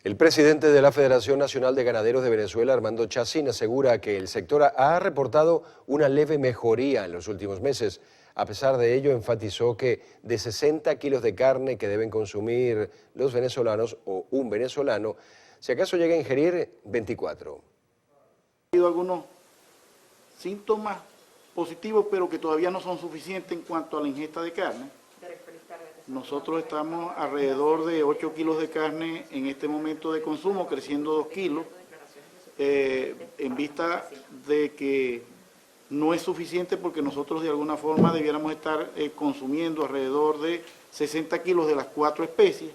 El presidente de la Federación Nacional de Ganaderos de Venezuela, Armando Chacín, asegura que el sector ha reportado una leve mejoría en los últimos meses. A pesar de ello, enfatizó que de 60 kilos de carne que deben consumir los venezolanos o un venezolano, si acaso llega a ingerir 24.
Ha habido algunos síntomas positivos, pero que todavía no son suficientes en cuanto a la ingesta de carne. Nosotros estamos alrededor de 8 kilos de carne en este momento de consumo, creciendo 2 kilos, en vista de que no es suficiente porque nosotros de alguna forma debiéramos estar consumiendo alrededor de 60 kilos de las 4 especies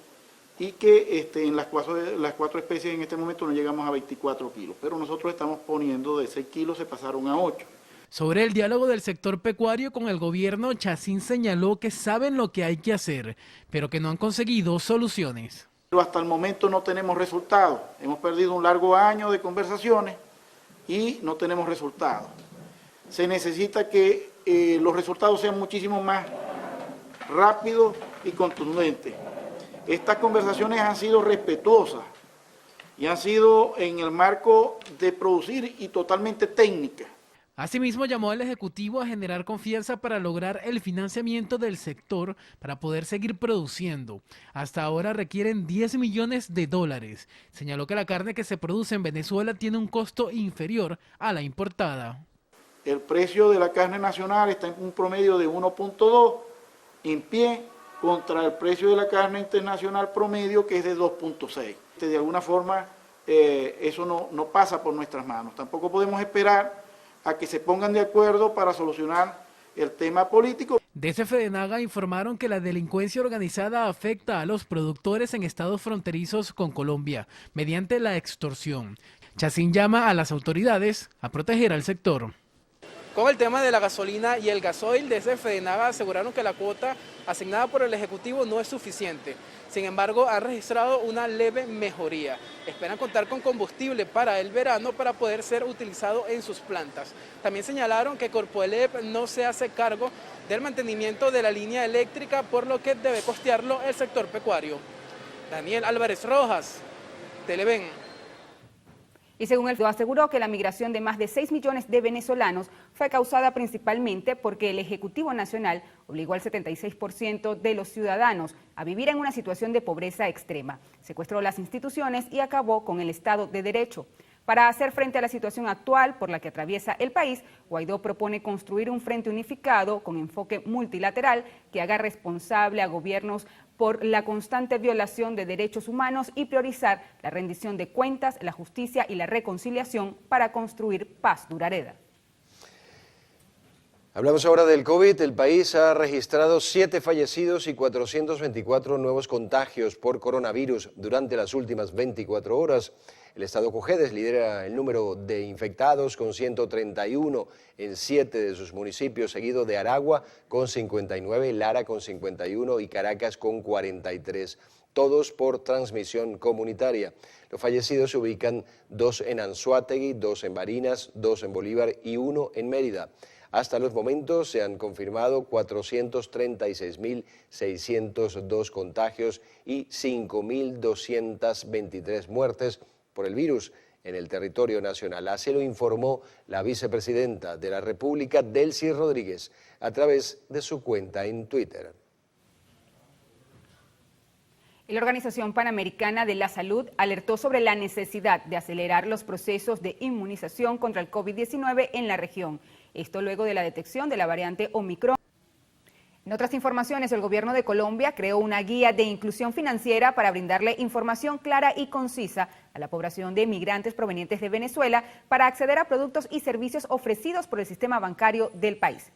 y que en las cuatro especies en este momento no llegamos a 24 kilos, pero nosotros estamos poniendo de 6 kilos, se pasaron a 8.
Sobre el diálogo del sector pecuario con el gobierno, Chacín señaló que saben lo que hay que hacer, pero que no han conseguido soluciones.
Pero hasta el momento no tenemos resultados. Hemos perdido un largo año de conversaciones y no tenemos resultados. Se necesita que los resultados sean muchísimo más rápidos y contundentes. Estas conversaciones han sido respetuosas y han sido en el marco de producir y totalmente técnicas.
Asimismo, llamó al Ejecutivo a generar confianza para lograr el financiamiento del sector para poder seguir produciendo. Hasta ahora requieren $10 millones. Señaló que la carne que se produce en Venezuela tiene un costo inferior a la importada.
El precio de la carne nacional está en un promedio de 1.2 en pie contra el precio de la carne internacional promedio, que es de 2.6. De alguna forma, eso no pasa por nuestras manos. Tampoco podemos esperar a que se pongan de acuerdo para solucionar el tema político.
Desde Fedenaga informaron que la delincuencia organizada afecta a los productores en estados fronterizos con Colombia mediante la extorsión. Chacín llama a las autoridades a proteger al sector.
Con el tema de la gasolina y el gasoil, desde Fedenaga aseguraron que la cuota asignada por el Ejecutivo no es suficiente. Sin embargo, han registrado una leve mejoría. Esperan contar con combustible para el verano para poder ser utilizado en sus plantas. También señalaron que Corpoelep no se hace cargo del mantenimiento de la línea eléctrica, por lo que debe costearlo el sector pecuario. Daniel Álvarez Rojas, Televen.
Y según él aseguró que la migración de más de 6 millones de venezolanos fue causada principalmente porque el Ejecutivo Nacional obligó al 76% de los ciudadanos a vivir en una situación de pobreza extrema, secuestró las instituciones y acabó con el Estado de Derecho. Para hacer frente a la situación actual por la que atraviesa el país, Guaidó propone construir un frente unificado con enfoque multilateral que haga responsable a gobiernos por la constante violación de derechos humanos y priorizar la rendición de cuentas, la justicia y la reconciliación para construir paz duradera.
Hablamos ahora del COVID. El país ha registrado 7 fallecidos y 424 nuevos contagios por coronavirus durante las últimas 24 horas. El estado Cojedes lidera el número de infectados con 131 en 7 de sus municipios, seguido de Aragua con 59, Lara con 51 y Caracas con 43, todos por transmisión comunitaria. Los fallecidos se ubican 2 en Anzoátegui, 2 en Barinas, 2 en Bolívar y 1 en Mérida. Hasta los momentos se han confirmado 436.602 contagios y 5.223 muertes por el virus en el territorio nacional. Así lo informó la vicepresidenta de la República, Delcy Rodríguez, a través de su cuenta en Twitter.
La Organización Panamericana de la Salud alertó sobre la necesidad de acelerar los procesos de inmunización contra el COVID-19 en la región. Esto luego de la detección de la variante Omicron. En otras informaciones, el gobierno de Colombia creó una guía de inclusión financiera para brindarle información clara y concisa a la población de migrantes provenientes de Venezuela para acceder a productos y servicios ofrecidos por el sistema bancario del país.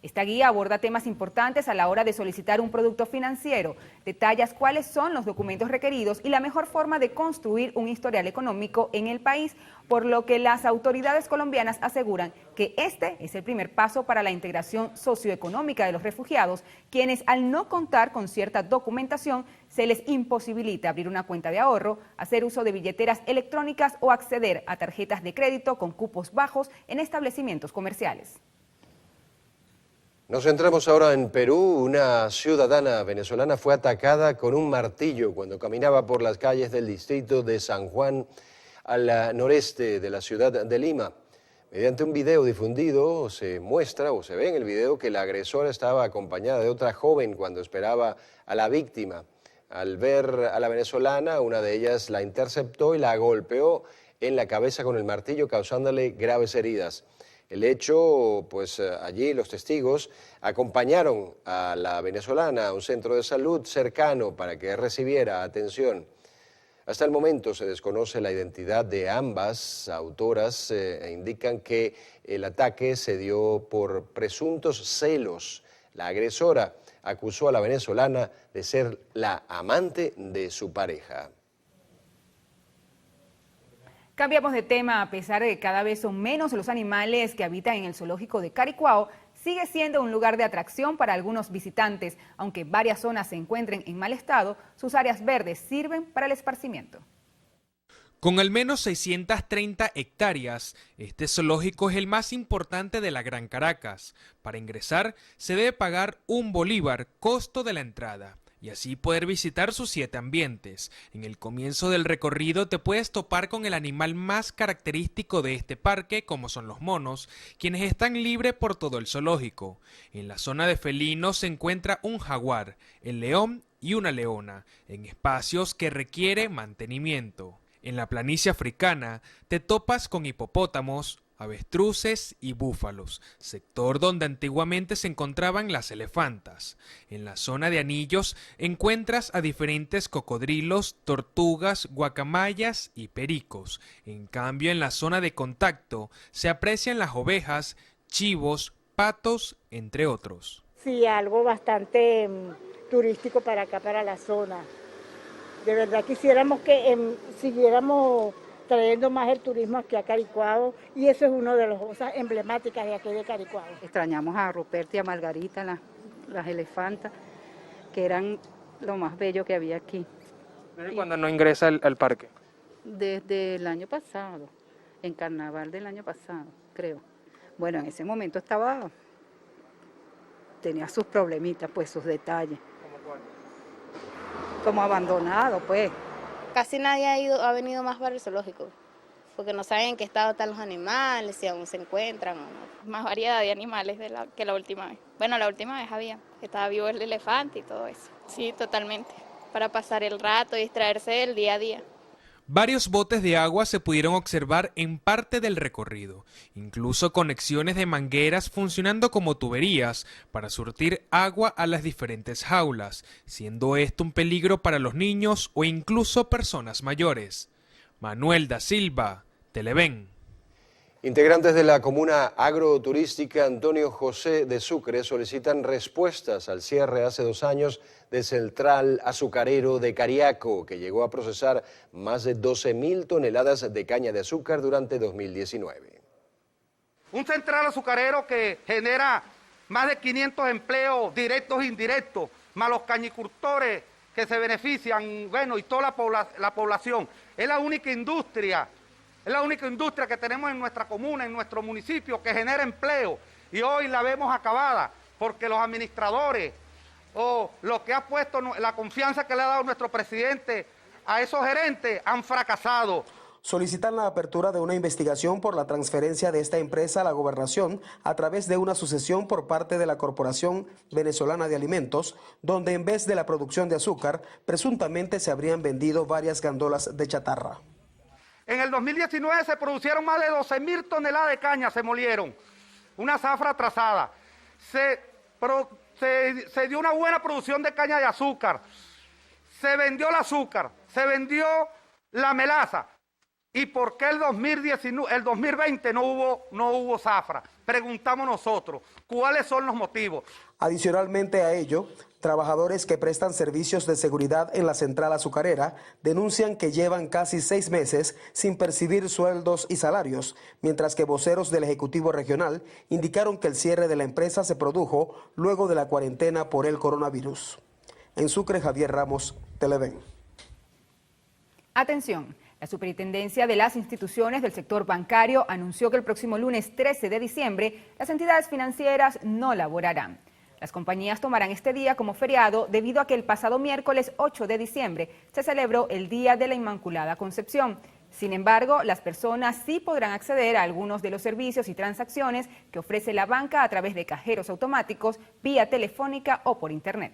Esta guía aborda temas importantes a la hora de solicitar un producto financiero, detallas cuáles son los documentos requeridos y la mejor forma de construir un historial económico en el país, por lo que las autoridades colombianas aseguran que este es el primer paso para la integración socioeconómica de los refugiados, quienes al no contar con cierta documentación se les imposibilita abrir una cuenta de ahorro, hacer uso de billeteras electrónicas o acceder a tarjetas de crédito con cupos bajos en establecimientos comerciales.
Nos centramos ahora en Perú. Una ciudadana venezolana fue atacada con un martillo cuando caminaba por las calles del distrito de San Juan, al noreste de la ciudad de Lima. Mediante un video difundido se muestra o se ve en el video que la agresora estaba acompañada de otra joven cuando esperaba a la víctima. Al ver a la venezolana, una de ellas la interceptó y la golpeó en la cabeza con el martillo, causándole graves heridas. El hecho, pues allí los testigos acompañaron a la venezolana a un centro de salud cercano para que recibiera atención. Hasta el momento se desconoce la identidad de ambas autoras e indican que el ataque se dio por presuntos celos. La agresora acusó a la venezolana de ser la amante de su pareja.
Cambiamos de tema. A pesar de que cada vez son menos los animales que habitan en el zoológico de Caricuao, sigue siendo un lugar de atracción para algunos visitantes. Aunque varias zonas se encuentren en mal estado, sus áreas verdes sirven para el esparcimiento.
Con al menos 630 hectáreas, este zoológico es el más importante de la Gran Caracas. Para ingresar se debe pagar $1, costo de la entrada, y así poder visitar sus 7 ambientes. En el comienzo del recorrido te puedes topar con el animal más característico de este parque, como son los monos, quienes están libres por todo el zoológico. En la zona de felinos se encuentra un jaguar, el león y una leona, en espacios que requiere mantenimiento. En la planicie africana te topas con hipopótamos, avestruces y búfalos, sector donde antiguamente se encontraban las elefantas. En la zona de anillos encuentras a diferentes cocodrilos, tortugas, guacamayas y pericos. En cambio, en la zona de contacto se aprecian las ovejas, chivos, patos, entre otros.
Sí, algo bastante turístico para acá, para la zona. De verdad quisiéramos que siguiéramos trayendo más el turismo aquí a Caricuao, y eso es una de las cosas emblemáticas de aquí de Caricuao.
Extrañamos a Ruperto y a Margarita, las elefantas, que eran lo más bello que había aquí.
¿Desde cuándo no ingresa al parque?
Desde el año pasado, en carnaval del año pasado, creo. Bueno, en ese momento tenía sus problemitas, pues sus detalles.
¿Cómo cuál?
Como abandonado, pues.
Casi nadie ha venido más para el zoológico, porque no saben en qué estado están los animales, si aún se encuentran o no.
Más variedad de animales que la última vez. Bueno, la última vez estaba vivo el elefante y todo eso. Sí, totalmente, para pasar el rato y distraerse del día a día.
Varios botes de agua se pudieron observar en parte del recorrido, incluso conexiones de mangueras funcionando como tuberías para surtir agua a las diferentes jaulas, siendo esto un peligro para los niños o incluso personas mayores. Manuel da Silva, Televen.
Integrantes de la comuna agroturística Antonio José de Sucre solicitan respuestas al cierre hace 2 años del central azucarero de Cariaco, que llegó a procesar más de 12.000 toneladas de caña de azúcar durante 2019.
Un central azucarero que genera más de 500 empleos directos e indirectos, más los cañicultores que se benefician, bueno, y toda la población. Es la única industria que tenemos en nuestra comuna, en nuestro municipio, que genera empleo. Y hoy la vemos acabada, porque los administradores o los que ha puesto la confianza que le ha dado nuestro presidente a esos gerentes han fracasado.
Solicitan la apertura de una investigación por la transferencia de esta empresa a la gobernación a través de una sucesión por parte de la Corporación Venezolana de Alimentos, donde en vez de la producción de azúcar, presuntamente se habrían vendido varias gandolas de chatarra.
En el 2019 se producieron más de 12.000 toneladas de caña, se molieron. Una zafra atrasada. Se dio una buena producción de caña de azúcar. Se vendió el azúcar, se vendió la melaza. ¿Y por qué el 2020 no hubo zafra? Preguntamos nosotros, ¿cuáles son los motivos?
Adicionalmente a ello, trabajadores que prestan servicios de seguridad en la central azucarera denuncian que llevan casi 6 meses sin percibir sueldos y salarios, mientras que voceros del Ejecutivo Regional indicaron que el cierre de la empresa se produjo luego de la cuarentena por el coronavirus. En Sucre, Javier Ramos, Televen.
Atención. La Superintendencia de las Instituciones del Sector Bancario anunció que el próximo lunes 13 de diciembre las entidades financieras no laborarán. Las compañías tomarán este día como feriado debido a que el pasado miércoles 8 de diciembre se celebró el Día de la Inmaculada Concepción. Sin embargo, las personas sí podrán acceder a algunos de los servicios y transacciones que ofrece la banca a través de cajeros automáticos, vía telefónica o por internet.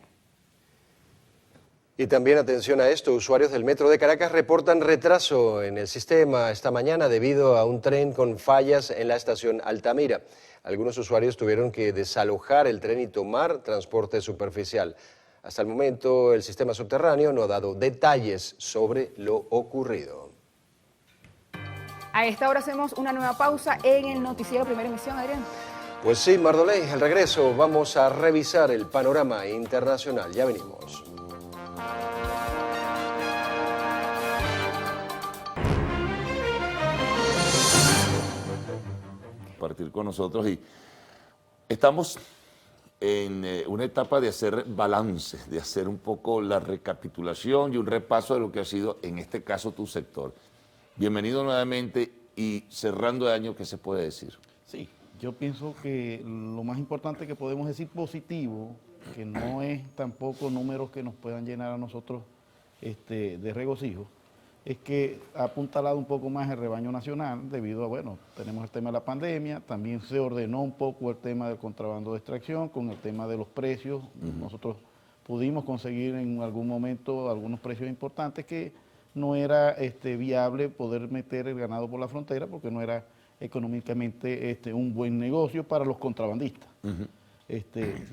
Y también atención a esto, usuarios del Metro de Caracas reportan retraso en el sistema esta mañana debido a un tren con fallas en la estación Altamira. Algunos usuarios tuvieron que desalojar el tren y tomar transporte superficial. Hasta el momento el sistema subterráneo no ha dado detalles sobre lo ocurrido.
A esta hora hacemos una nueva pausa en el noticiero Primera Emisión, Adrián.
Pues sí, Mardoley, al regreso vamos a revisar el panorama internacional. Ya venimos.
Compartir con nosotros y estamos en una etapa de hacer balance, de hacer un poco la recapitulación y un repaso de lo que ha sido, en este caso, tu sector. Bienvenido nuevamente y cerrando el año, ¿qué se puede decir?
Sí, yo pienso que lo más importante que podemos decir positivo, que no es tampoco números que nos puedan llenar a nosotros de regocijo, es que ha apuntalado un poco más el rebaño nacional debido a, bueno, tenemos el tema de la pandemia, también se ordenó un poco el tema del contrabando de extracción con el tema de los precios. Nosotros pudimos conseguir en algún momento algunos precios importantes que no era viable poder meter el ganado por la frontera porque no era económicamente un buen negocio para los contrabandistas.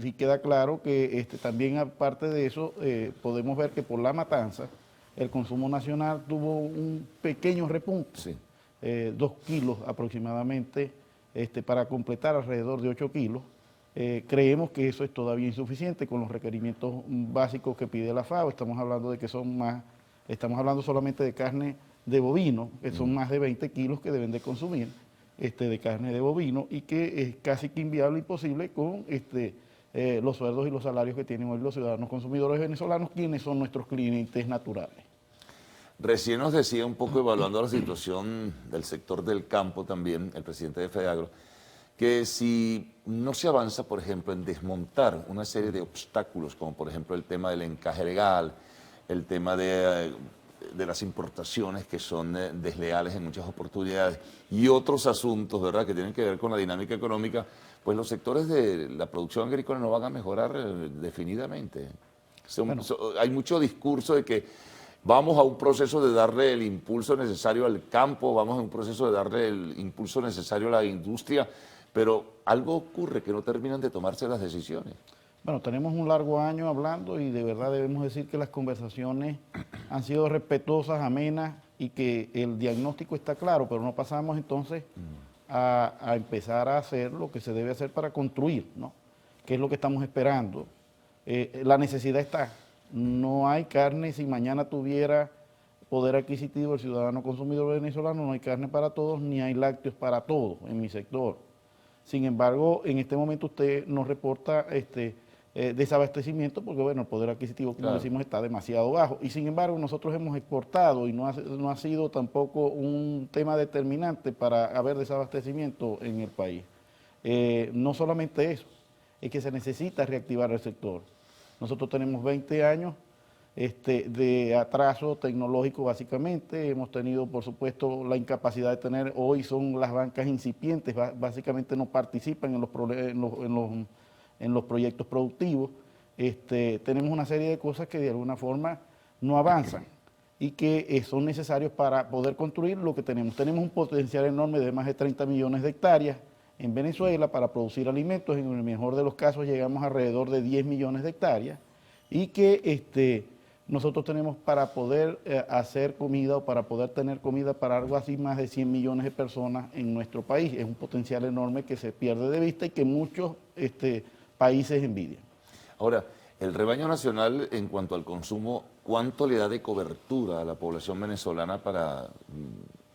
Sí queda claro que también aparte de eso podemos ver que por la matanza el consumo nacional tuvo un pequeño repunte, 2 kilos aproximadamente, para completar alrededor de 8 kilos. Creemos que eso es todavía insuficiente con los requerimientos básicos que pide la FAO. Estamos hablando de que son más, estamos hablando solamente de carne de bovino, que son más de 20 kilos que deben de consumir de carne de bovino y que es casi que inviable y imposible con los sueldos y los salarios que tienen hoy los ciudadanos consumidores venezolanos, quienes son nuestros clientes naturales.
Recién nos decía un poco, evaluando la situación del sector del campo también, el presidente de FEDEAGRO, que si no se avanza, por ejemplo, en desmontar una serie de obstáculos, como por ejemplo el tema del encaje legal, el tema de las importaciones que son desleales en muchas oportunidades y otros asuntos, ¿verdad?, que tienen que ver con la dinámica económica, pues los sectores de la producción agrícola no van a mejorar definidamente. Hay mucho discurso de que vamos a un proceso de darle el impulso necesario al campo, vamos a un proceso de darle el impulso necesario a la industria, pero algo ocurre que no terminan de tomarse las decisiones.
Bueno, tenemos un largo año hablando y de verdad debemos decir que las conversaciones han sido respetuosas, amenas y que el diagnóstico está claro, pero no pasamos entonces a empezar a hacer lo que se debe hacer para construir, ¿no? ¿Qué es lo que estamos esperando? La necesidad está. No hay carne, si mañana tuviera poder adquisitivo el ciudadano consumidor venezolano, no hay carne para todos, ni hay lácteos para todos en mi sector. Sin embargo, en este momento usted nos reporta desabastecimiento porque, bueno, el poder adquisitivo, como decimos, está demasiado bajo. Y sin embargo, nosotros hemos exportado y no ha sido tampoco un tema determinante para haber desabastecimiento en el país. No solamente eso, es que se necesita reactivar el sector. Nosotros tenemos 20 años de atraso tecnológico básicamente, hemos tenido por supuesto la incapacidad de tener, hoy son las bancas incipientes, básicamente no participan en los proyectos productivos, tenemos una serie de cosas que de alguna forma no avanzan y que son necesarios para poder construir lo que tenemos. Tenemos un potencial enorme de más de 30 millones de hectáreas en Venezuela para producir alimentos, en el mejor de los casos llegamos alrededor de 10 millones de hectáreas y que nosotros tenemos para poder hacer comida o para poder tener comida para algo así más de 100 millones de personas en nuestro país. Es un potencial enorme que se pierde de vista y que muchos países envidian.
Ahora, el rebaño nacional en cuanto al consumo, ¿cuánto le da de cobertura a la población venezolana para,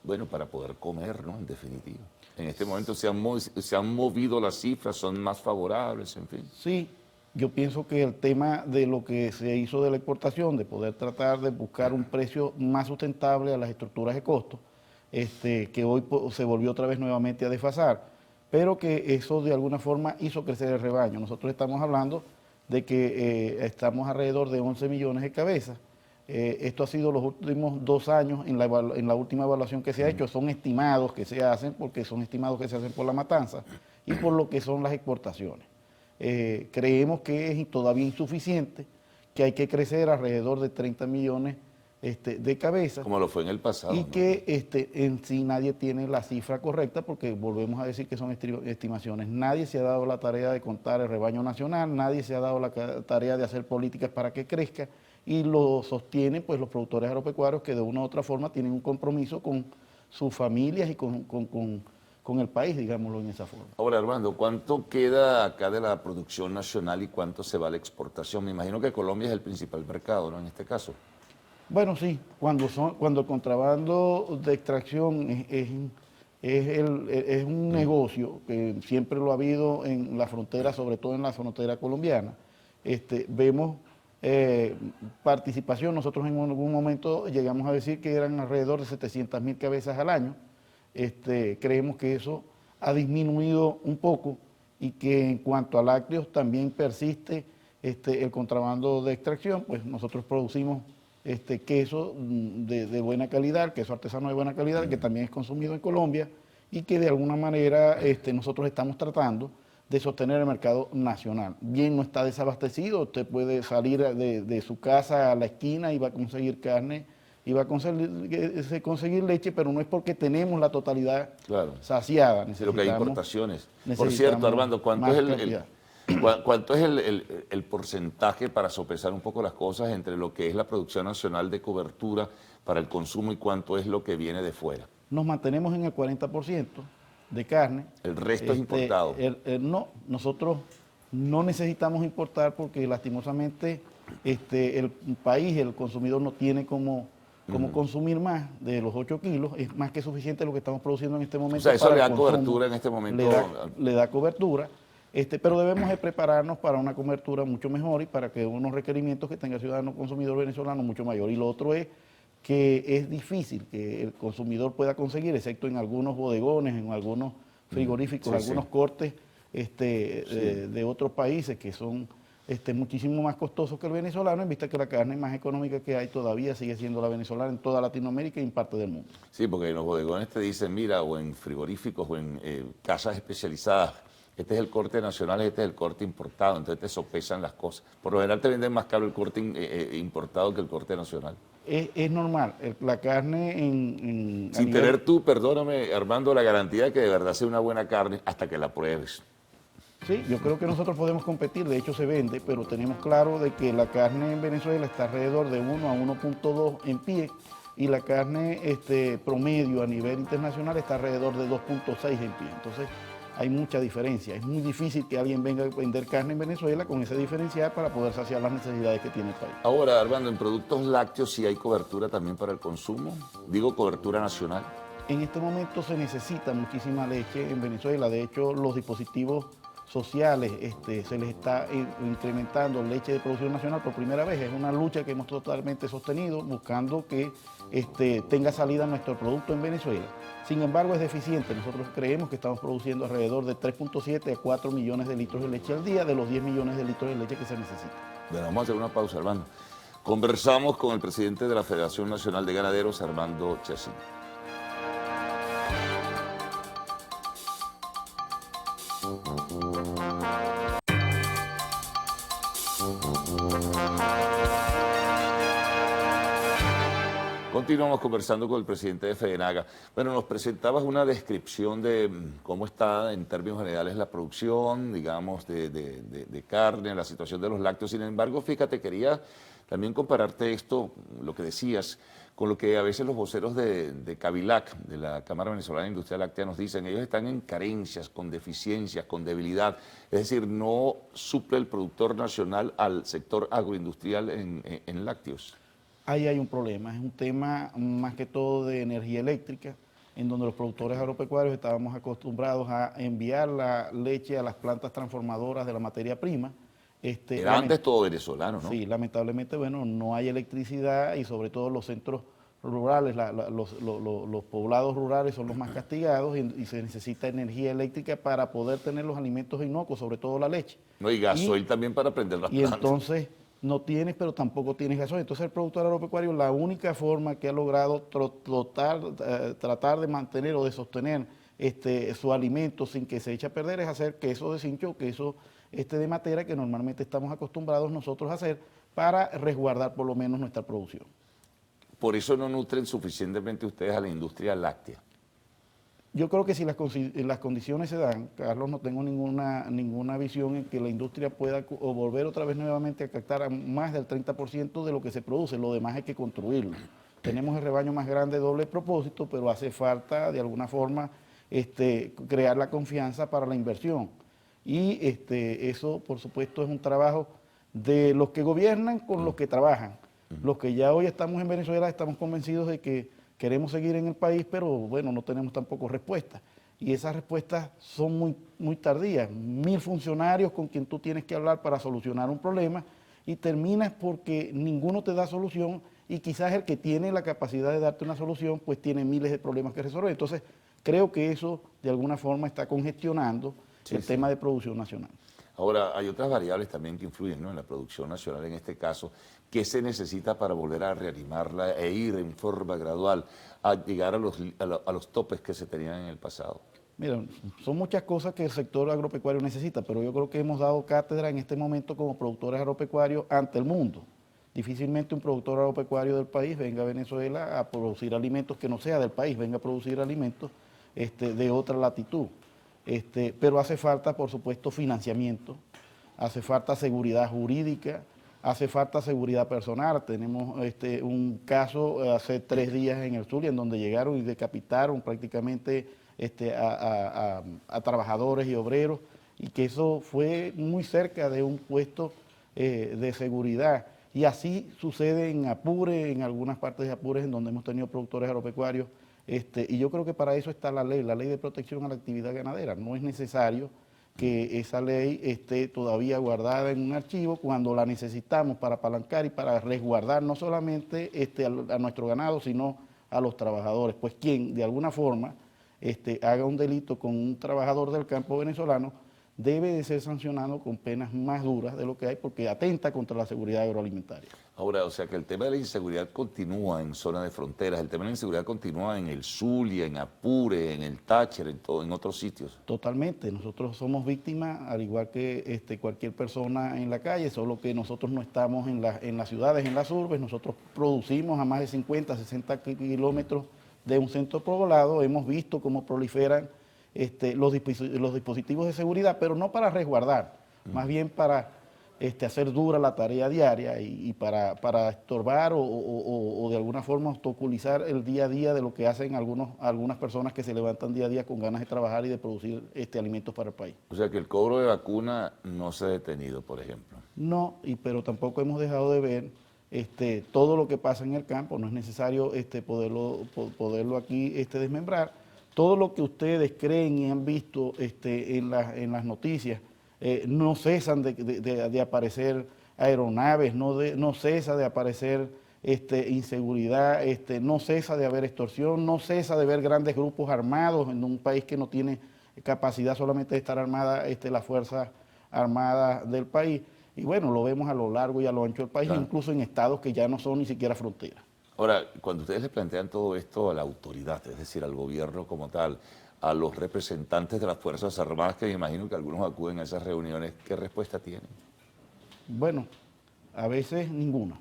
bueno, para poder comer, ¿no? En definitiva. En este momento se han movido las cifras, son más favorables, en fin.
Sí, yo pienso que el tema de lo que se hizo de la exportación, de poder tratar de buscar un precio más sustentable a las estructuras de costos, que hoy se volvió otra vez nuevamente a desfasar, pero que eso de alguna forma hizo crecer el rebaño. Nosotros estamos hablando de que estamos alrededor de 11 millones de cabezas. Esto ha sido los últimos 2 años en la última evaluación que se ha hecho. Son estimados que se hacen porque son estimados que se hacen por la matanza y por lo que son las exportaciones. Creemos que es todavía insuficiente, que hay que crecer alrededor de 30 millones de cabezas.
Como lo fue en el pasado.
Y
¿no?
que en sí nadie tiene la cifra correcta porque volvemos a decir que son estimaciones. Nadie se ha dado la tarea de contar el rebaño nacional, nadie se ha dado la tarea de hacer políticas para que crezca y lo sostienen pues los productores agropecuarios que de una u otra forma tienen un compromiso con sus familias y con el país, digámoslo en esa forma.
Ahora, Armando, ¿cuánto queda acá de la producción nacional y cuánto se va a la exportación? Me imagino que Colombia es el principal mercado, ¿no? En este caso.
Bueno, sí, cuando el contrabando de extracción es un negocio que siempre lo ha habido en la frontera, sobre todo en la frontera colombiana, vemos participación. Nosotros en algún momento llegamos a decir que eran alrededor de 700.000 cabezas al año. Creemos que eso ha disminuido un poco y que en cuanto a lácteos también persiste el contrabando de extracción. Pues nosotros producimos queso de buena calidad, queso artesano de buena calidad, que también es consumido en Colombia y que de alguna manera nosotros estamos tratando de sostener el mercado nacional. Bien, no está desabastecido, usted puede salir de su casa a la esquina y va a conseguir carne, y va a conseguir leche, pero no es porque tenemos la totalidad saciada.
Lo que hay importaciones. Por cierto, Armando, ¿cuánto es el porcentaje para sopesar un poco las cosas entre lo que es la producción nacional de cobertura para el consumo y cuánto es lo que viene de fuera?
Nos mantenemos en el 40% de carne.
¿El resto es importado?
No, nosotros no necesitamos importar porque lastimosamente el país, el consumidor no tiene como consumir más de los 8 kilos, es más que suficiente lo que estamos produciendo en este momento.
O sea, eso le da cobertura en este momento.
Le da cobertura, pero debemos de prepararnos para una cobertura mucho mejor y para que unos requerimientos que tenga el ciudadano consumidor venezolano mucho mayor. Y lo otro es que es difícil que el consumidor pueda conseguir, excepto en algunos bodegones, en algunos frigoríficos, algunos cortes de otros países que son muchísimo más costosos que el venezolano, en vista que la carne más económica que hay todavía sigue siendo la venezolana en toda Latinoamérica y en parte del mundo.
Sí, porque en los bodegones te dicen, mira, o en frigoríficos o en casas especializadas, este es el corte nacional, este es el corte importado, entonces te sopesan las cosas. Por lo general te venden más caro el corte importado que el corte nacional.
Es normal, la carne
Sin tener tú, perdóname, Armando, la garantía de que de verdad sea una buena carne hasta que la pruebes.
Sí, yo creo que nosotros podemos competir, de hecho se vende, pero tenemos claro de que la carne en Venezuela está alrededor de 1 a 1.2 en pie y la carne promedio a nivel internacional está alrededor de 2.6 en pie. Entonces hay mucha diferencia. Es muy difícil que alguien venga a vender carne en Venezuela con ese diferencial para poder saciar las necesidades que tiene el país.
Ahora, Armando, en productos lácteos sí hay cobertura también para el consumo, digo cobertura nacional.
En este momento se necesita muchísima leche en Venezuela, de hecho los dispositivos sociales se les está incrementando leche de producción nacional por primera vez. Es una lucha que hemos totalmente sostenido buscando que tenga salida nuestro producto en Venezuela. Sin embargo, es deficiente. Nosotros creemos que estamos produciendo alrededor de 3.7 a 4 millones de litros de leche al día de los 10 millones de litros de leche que se necesitan.
Bueno, vamos a hacer una pausa, Armando. Conversamos con el presidente de la Federación Nacional de Ganaderos, Armando Chacín. Continuamos conversando con el presidente de FEDENAGA. Bueno, nos presentabas una descripción de cómo está en términos generales la producción, digamos, de carne, la situación de los lácteos. Sin embargo, fíjate, quería también compararte esto, lo que decías, con lo que a veces los voceros de Cabilac, de la Cámara Venezolana de Industria Láctea, nos dicen. Ellos están en carencias, con deficiencias, con debilidad. Es decir, no suple el productor nacional al sector agroindustrial en lácteos.
Ahí hay un problema, es un tema más que todo de energía eléctrica, en donde los productores agropecuarios estábamos acostumbrados a enviar la leche a las plantas transformadoras de la materia prima.
Era antes todo venezolano, ¿no?
Sí, lamentablemente, bueno, no hay electricidad y sobre todo los centros rurales, los poblados rurales son los más castigados y se necesita energía eléctrica para poder tener los alimentos inocuos, sobre todo la leche.
No, y gasoil también para prender las plantas.
Y entonces no tienes, pero tampoco tienes gasoil. Entonces el productor agropecuario, la única forma que ha logrado tratar de mantener o de sostener su alimento sin que se eche a perder es hacer queso de cincho, queso de matera, que normalmente estamos acostumbrados nosotros a hacer para resguardar por lo menos nuestra producción.
Por eso no nutren suficientemente ustedes a la industria láctea.
Yo creo que si las condiciones se dan, Carlos, no tengo ninguna visión en que la industria pueda volver otra vez nuevamente a captar a más del 30% de lo que se produce. Lo demás hay que construirlo. Tenemos el rebaño más grande de doble propósito, pero hace falta de alguna forma crear la confianza para la inversión. Y eso, por supuesto, es un trabajo de los que gobiernan con los que trabajan. Los que ya hoy estamos en Venezuela estamos convencidos de que queremos seguir en el país, pero bueno, no tenemos tampoco respuestas. Y esas respuestas son muy tardías. 1000 funcionarios con quien tú tienes que hablar para solucionar un problema y terminas porque ninguno te da solución y quizás el que tiene la capacidad de darte una solución pues tiene miles de problemas que resolver. Entonces creo que eso de alguna forma está congestionando el tema de producción nacional.
Ahora, hay otras variables también que influyen, ¿no?, en la producción nacional, en este caso. ¿Qué se necesita para volver a reanimarla e ir en forma gradual a llegar a los topes que se tenían en el pasado?
Mira, son muchas cosas que el sector agropecuario necesita, pero yo creo que hemos dado cátedra en este momento como productores agropecuarios ante el mundo. Difícilmente un productor agropecuario del país venga a Venezuela a producir alimentos que no sea del país, venga a producir alimentos de otra latitud. Pero hace falta, por supuesto, financiamiento, hace falta seguridad jurídica, hace falta seguridad personal. Tenemos un caso hace 3 días en el Zulia en donde llegaron y decapitaron prácticamente a trabajadores y obreros, y que eso fue muy cerca de un puesto de seguridad. Y así sucede en Apure, en algunas partes de Apure en donde hemos tenido productores agropecuarios. Y yo creo que para eso está la ley de protección a la actividad ganadera. No es necesario que esa ley esté todavía guardada en un archivo cuando la necesitamos para apalancar y para resguardar no solamente a nuestro ganado, sino a los trabajadores. Pues quien de alguna forma haga un delito con un trabajador del campo venezolano debe de ser sancionado con penas más duras de lo que hay, porque atenta contra la seguridad agroalimentaria.
Ahora, o sea que el tema de la inseguridad continúa en zonas de fronteras, el tema de la inseguridad continúa en el Zulia, en Apure, en el Táchira, en otros sitios.
Totalmente, nosotros somos víctimas, al igual que cualquier persona en la calle, solo que nosotros no estamos en las ciudades, en las urbes. Nosotros producimos a más de 50, 60 kilómetros de un centro poblado. Hemos visto cómo proliferan los dispositivos de seguridad, pero no para resguardar, más bien para hacer dura la tarea diaria y para estorbar o de alguna forma obstaculizar el día a día de lo que hacen algunas personas que se levantan día a día con ganas de trabajar y de producir alimentos para el país.
O sea que el cobro de vacuna no se ha detenido, por ejemplo.
No, pero tampoco hemos dejado de ver todo lo que pasa en el campo. No es necesario poderlo aquí desmembrar. Todo lo que ustedes creen y han visto en las noticias, no cesan de aparecer aeronaves, no cesa de aparecer inseguridad, no cesa de haber extorsión, no cesa de ver grandes grupos armados en un país que no tiene capacidad solamente de estar armada las Fuerzas Armadas del país. Y bueno, lo vemos a lo largo y a lo ancho del país, claro, incluso en estados que ya no son ni siquiera fronteras.
Ahora, cuando ustedes le plantean todo esto a la autoridad, es decir, al gobierno como tal, a los representantes de las Fuerzas Armadas, que me imagino que algunos acuden a esas reuniones, ¿qué respuesta tienen?
Bueno, a veces ninguna.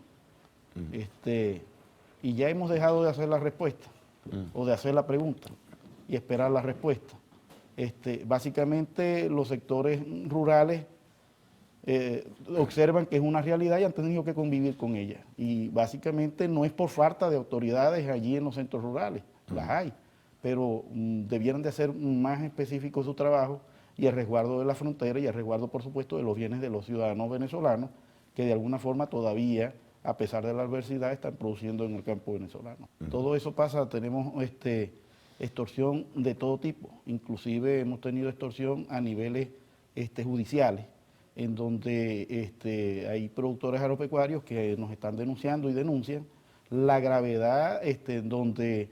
y ya hemos dejado de hacer la respuesta o de hacer la pregunta y esperar la respuesta. Básicamente los sectores rurales observan que es una realidad y han tenido que convivir con ella. Y básicamente no es por falta de autoridades allí en los centros rurales, las hay, pero debieran de hacer más específico su trabajo y el resguardo de la frontera y el resguardo, por supuesto, de los bienes de los ciudadanos venezolanos que de alguna forma todavía, a pesar de la adversidad, están produciendo en el campo venezolano. Todo eso pasa, tenemos extorsión de todo tipo, inclusive hemos tenido extorsión a niveles judiciales, en donde hay productores agropecuarios que nos están denunciando y denuncian la gravedad, donde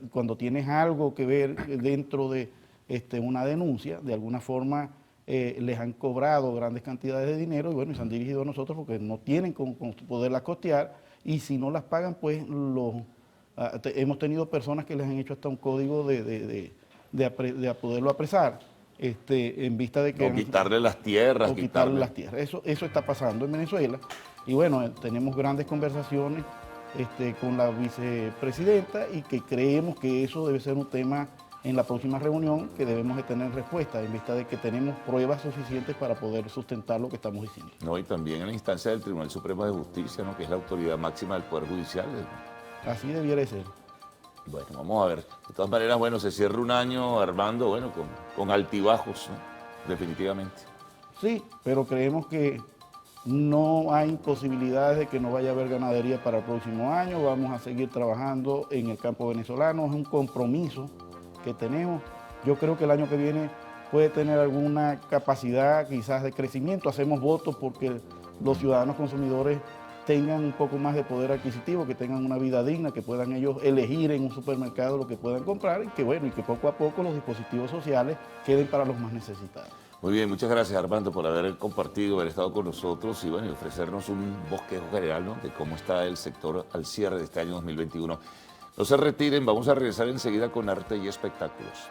cuando tienes algo que ver dentro de una denuncia, de alguna forma les han cobrado grandes cantidades de dinero y bueno, se han dirigido a nosotros porque no tienen con poderlas costear y si no las pagan, pues hemos tenido personas que les han hecho hasta un código de poderlo apresar. En vista de que...
O quitarle las tierras.
O quitarle las tierras. Eso está pasando en Venezuela. Y bueno, tenemos grandes conversaciones con la vicepresidenta y que creemos que eso debe ser un tema en la próxima reunión que debemos de tener respuesta en vista de que tenemos pruebas suficientes para poder sustentar lo que estamos diciendo.
No, y también en la instancia del Tribunal Supremo de Justicia, ¿no? Que es la autoridad máxima del Poder Judicial.
Así debiera ser.
Bueno, vamos a ver. De todas maneras, bueno, se cierra un año, Armando, bueno, con altibajos, ¿no? Definitivamente.
Sí, pero creemos que no hay posibilidades de que no vaya a haber ganadería para el próximo año. Vamos a seguir trabajando en el campo venezolano. Es un compromiso que tenemos. Yo creo que el año que viene puede tener alguna capacidad quizás de crecimiento. Hacemos votos porque los ciudadanos consumidores tengan un poco más de poder adquisitivo, que tengan una vida digna, que puedan ellos elegir en un supermercado lo que puedan comprar y que bueno, y que poco a poco los dispositivos sociales queden para los más necesitados.
Muy bien, muchas gracias Armando por haber compartido, haber estado con nosotros y bueno, y ofrecernos un bosquejo general, ¿no? De cómo está el sector al cierre de este año 2021. No se retiren, vamos a regresar enseguida con arte y espectáculos.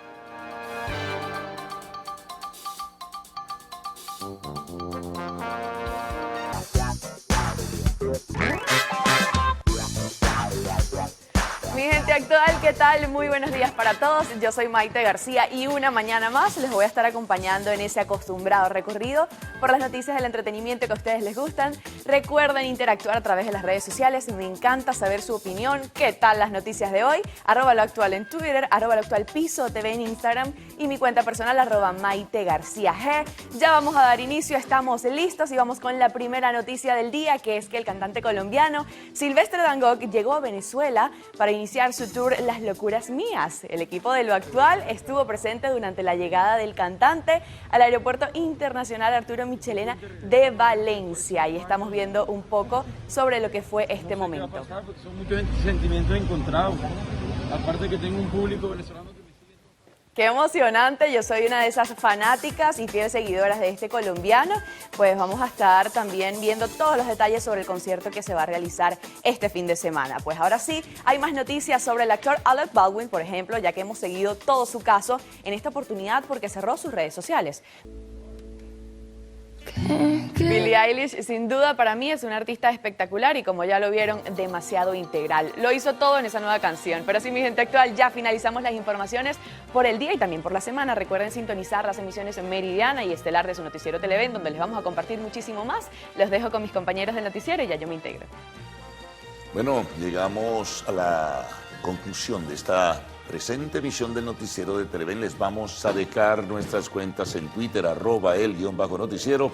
Mi gente actual, ¿qué tal? Muy buenos días para todos. Yo soy Maite García y una mañana más les voy a estar acompañando en ese acostumbrado recorrido por las noticias del entretenimiento que a ustedes les gustan. Recuerden interactuar a través de las redes sociales. Me encanta saber su opinión. ¿Qué tal las noticias de hoy? @loactual en Twitter, @loactualpiso.tv en Instagram y mi cuenta personal @Maite García G. Ya vamos a dar inicio, estamos listos y vamos con la primera noticia del día, que es que el cantante colombiano Silvestre Dangond llegó a Venezuela para iniciar su tour Las Locuras Mías. El equipo de Lo Actual estuvo presente durante la llegada del cantante al Aeropuerto Internacional Arturo Michelena de Valencia y estamos viendo un poco sobre lo que fue este momento.
Son muchos sentimientos encontrados, aparte que tengo un público venezolano.
Qué emocionante, yo soy una de esas fanáticas y fieles seguidoras de este colombiano, pues vamos a estar también viendo todos los detalles sobre el concierto que se va a realizar este fin de semana. Pues ahora sí, hay más noticias sobre el actor Alec Baldwin, por ejemplo, ya que hemos seguido todo su caso en esta oportunidad porque cerró sus redes sociales. Billie Eilish, sin duda para mí es una artista espectacular y como ya lo vieron, demasiado integral. Lo hizo todo en esa nueva canción. Pero sí, mi gente actual, ya finalizamos las informaciones por el día y también por la semana. Recuerden sintonizar las emisiones Meridiana y Estelar de su noticiero Televen, donde les vamos a compartir muchísimo más. Los dejo con mis compañeros del noticiero y ya yo me integro.
Bueno, llegamos a la conclusión de esta presente emisión del noticiero de Televen. Les vamos a dejar nuestras cuentas en Twitter, @el_noticiero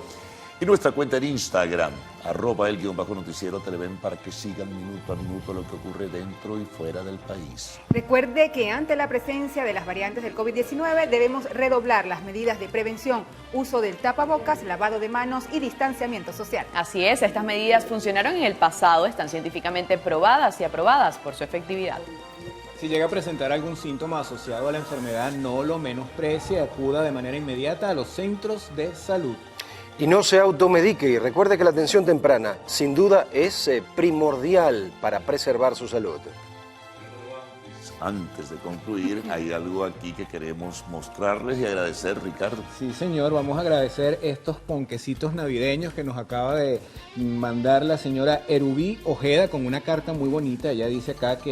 y nuestra cuenta en Instagram, @el_noticiero Televen, para que sigan minuto a minuto lo que ocurre dentro y fuera del país.
Recuerde que ante la presencia de las variantes del COVID-19 debemos redoblar las medidas de prevención, uso del tapabocas, lavado de manos y distanciamiento social.
Así es, estas medidas funcionaron en el pasado, están científicamente probadas y aprobadas por su efectividad.
Si llega a presentar algún síntoma asociado a la enfermedad, no lo menosprecie, acuda de manera inmediata a los centros de salud.
Y no se automedique y recuerde que la atención temprana sin duda es primordial para preservar su salud.
Antes de concluir, hay algo aquí que queremos mostrarles y agradecer, Ricardo.
Sí, señor, vamos a agradecer estos ponquecitos navideños que nos acaba de mandar la señora Erubí Ojeda con una carta muy bonita. Ella dice acá que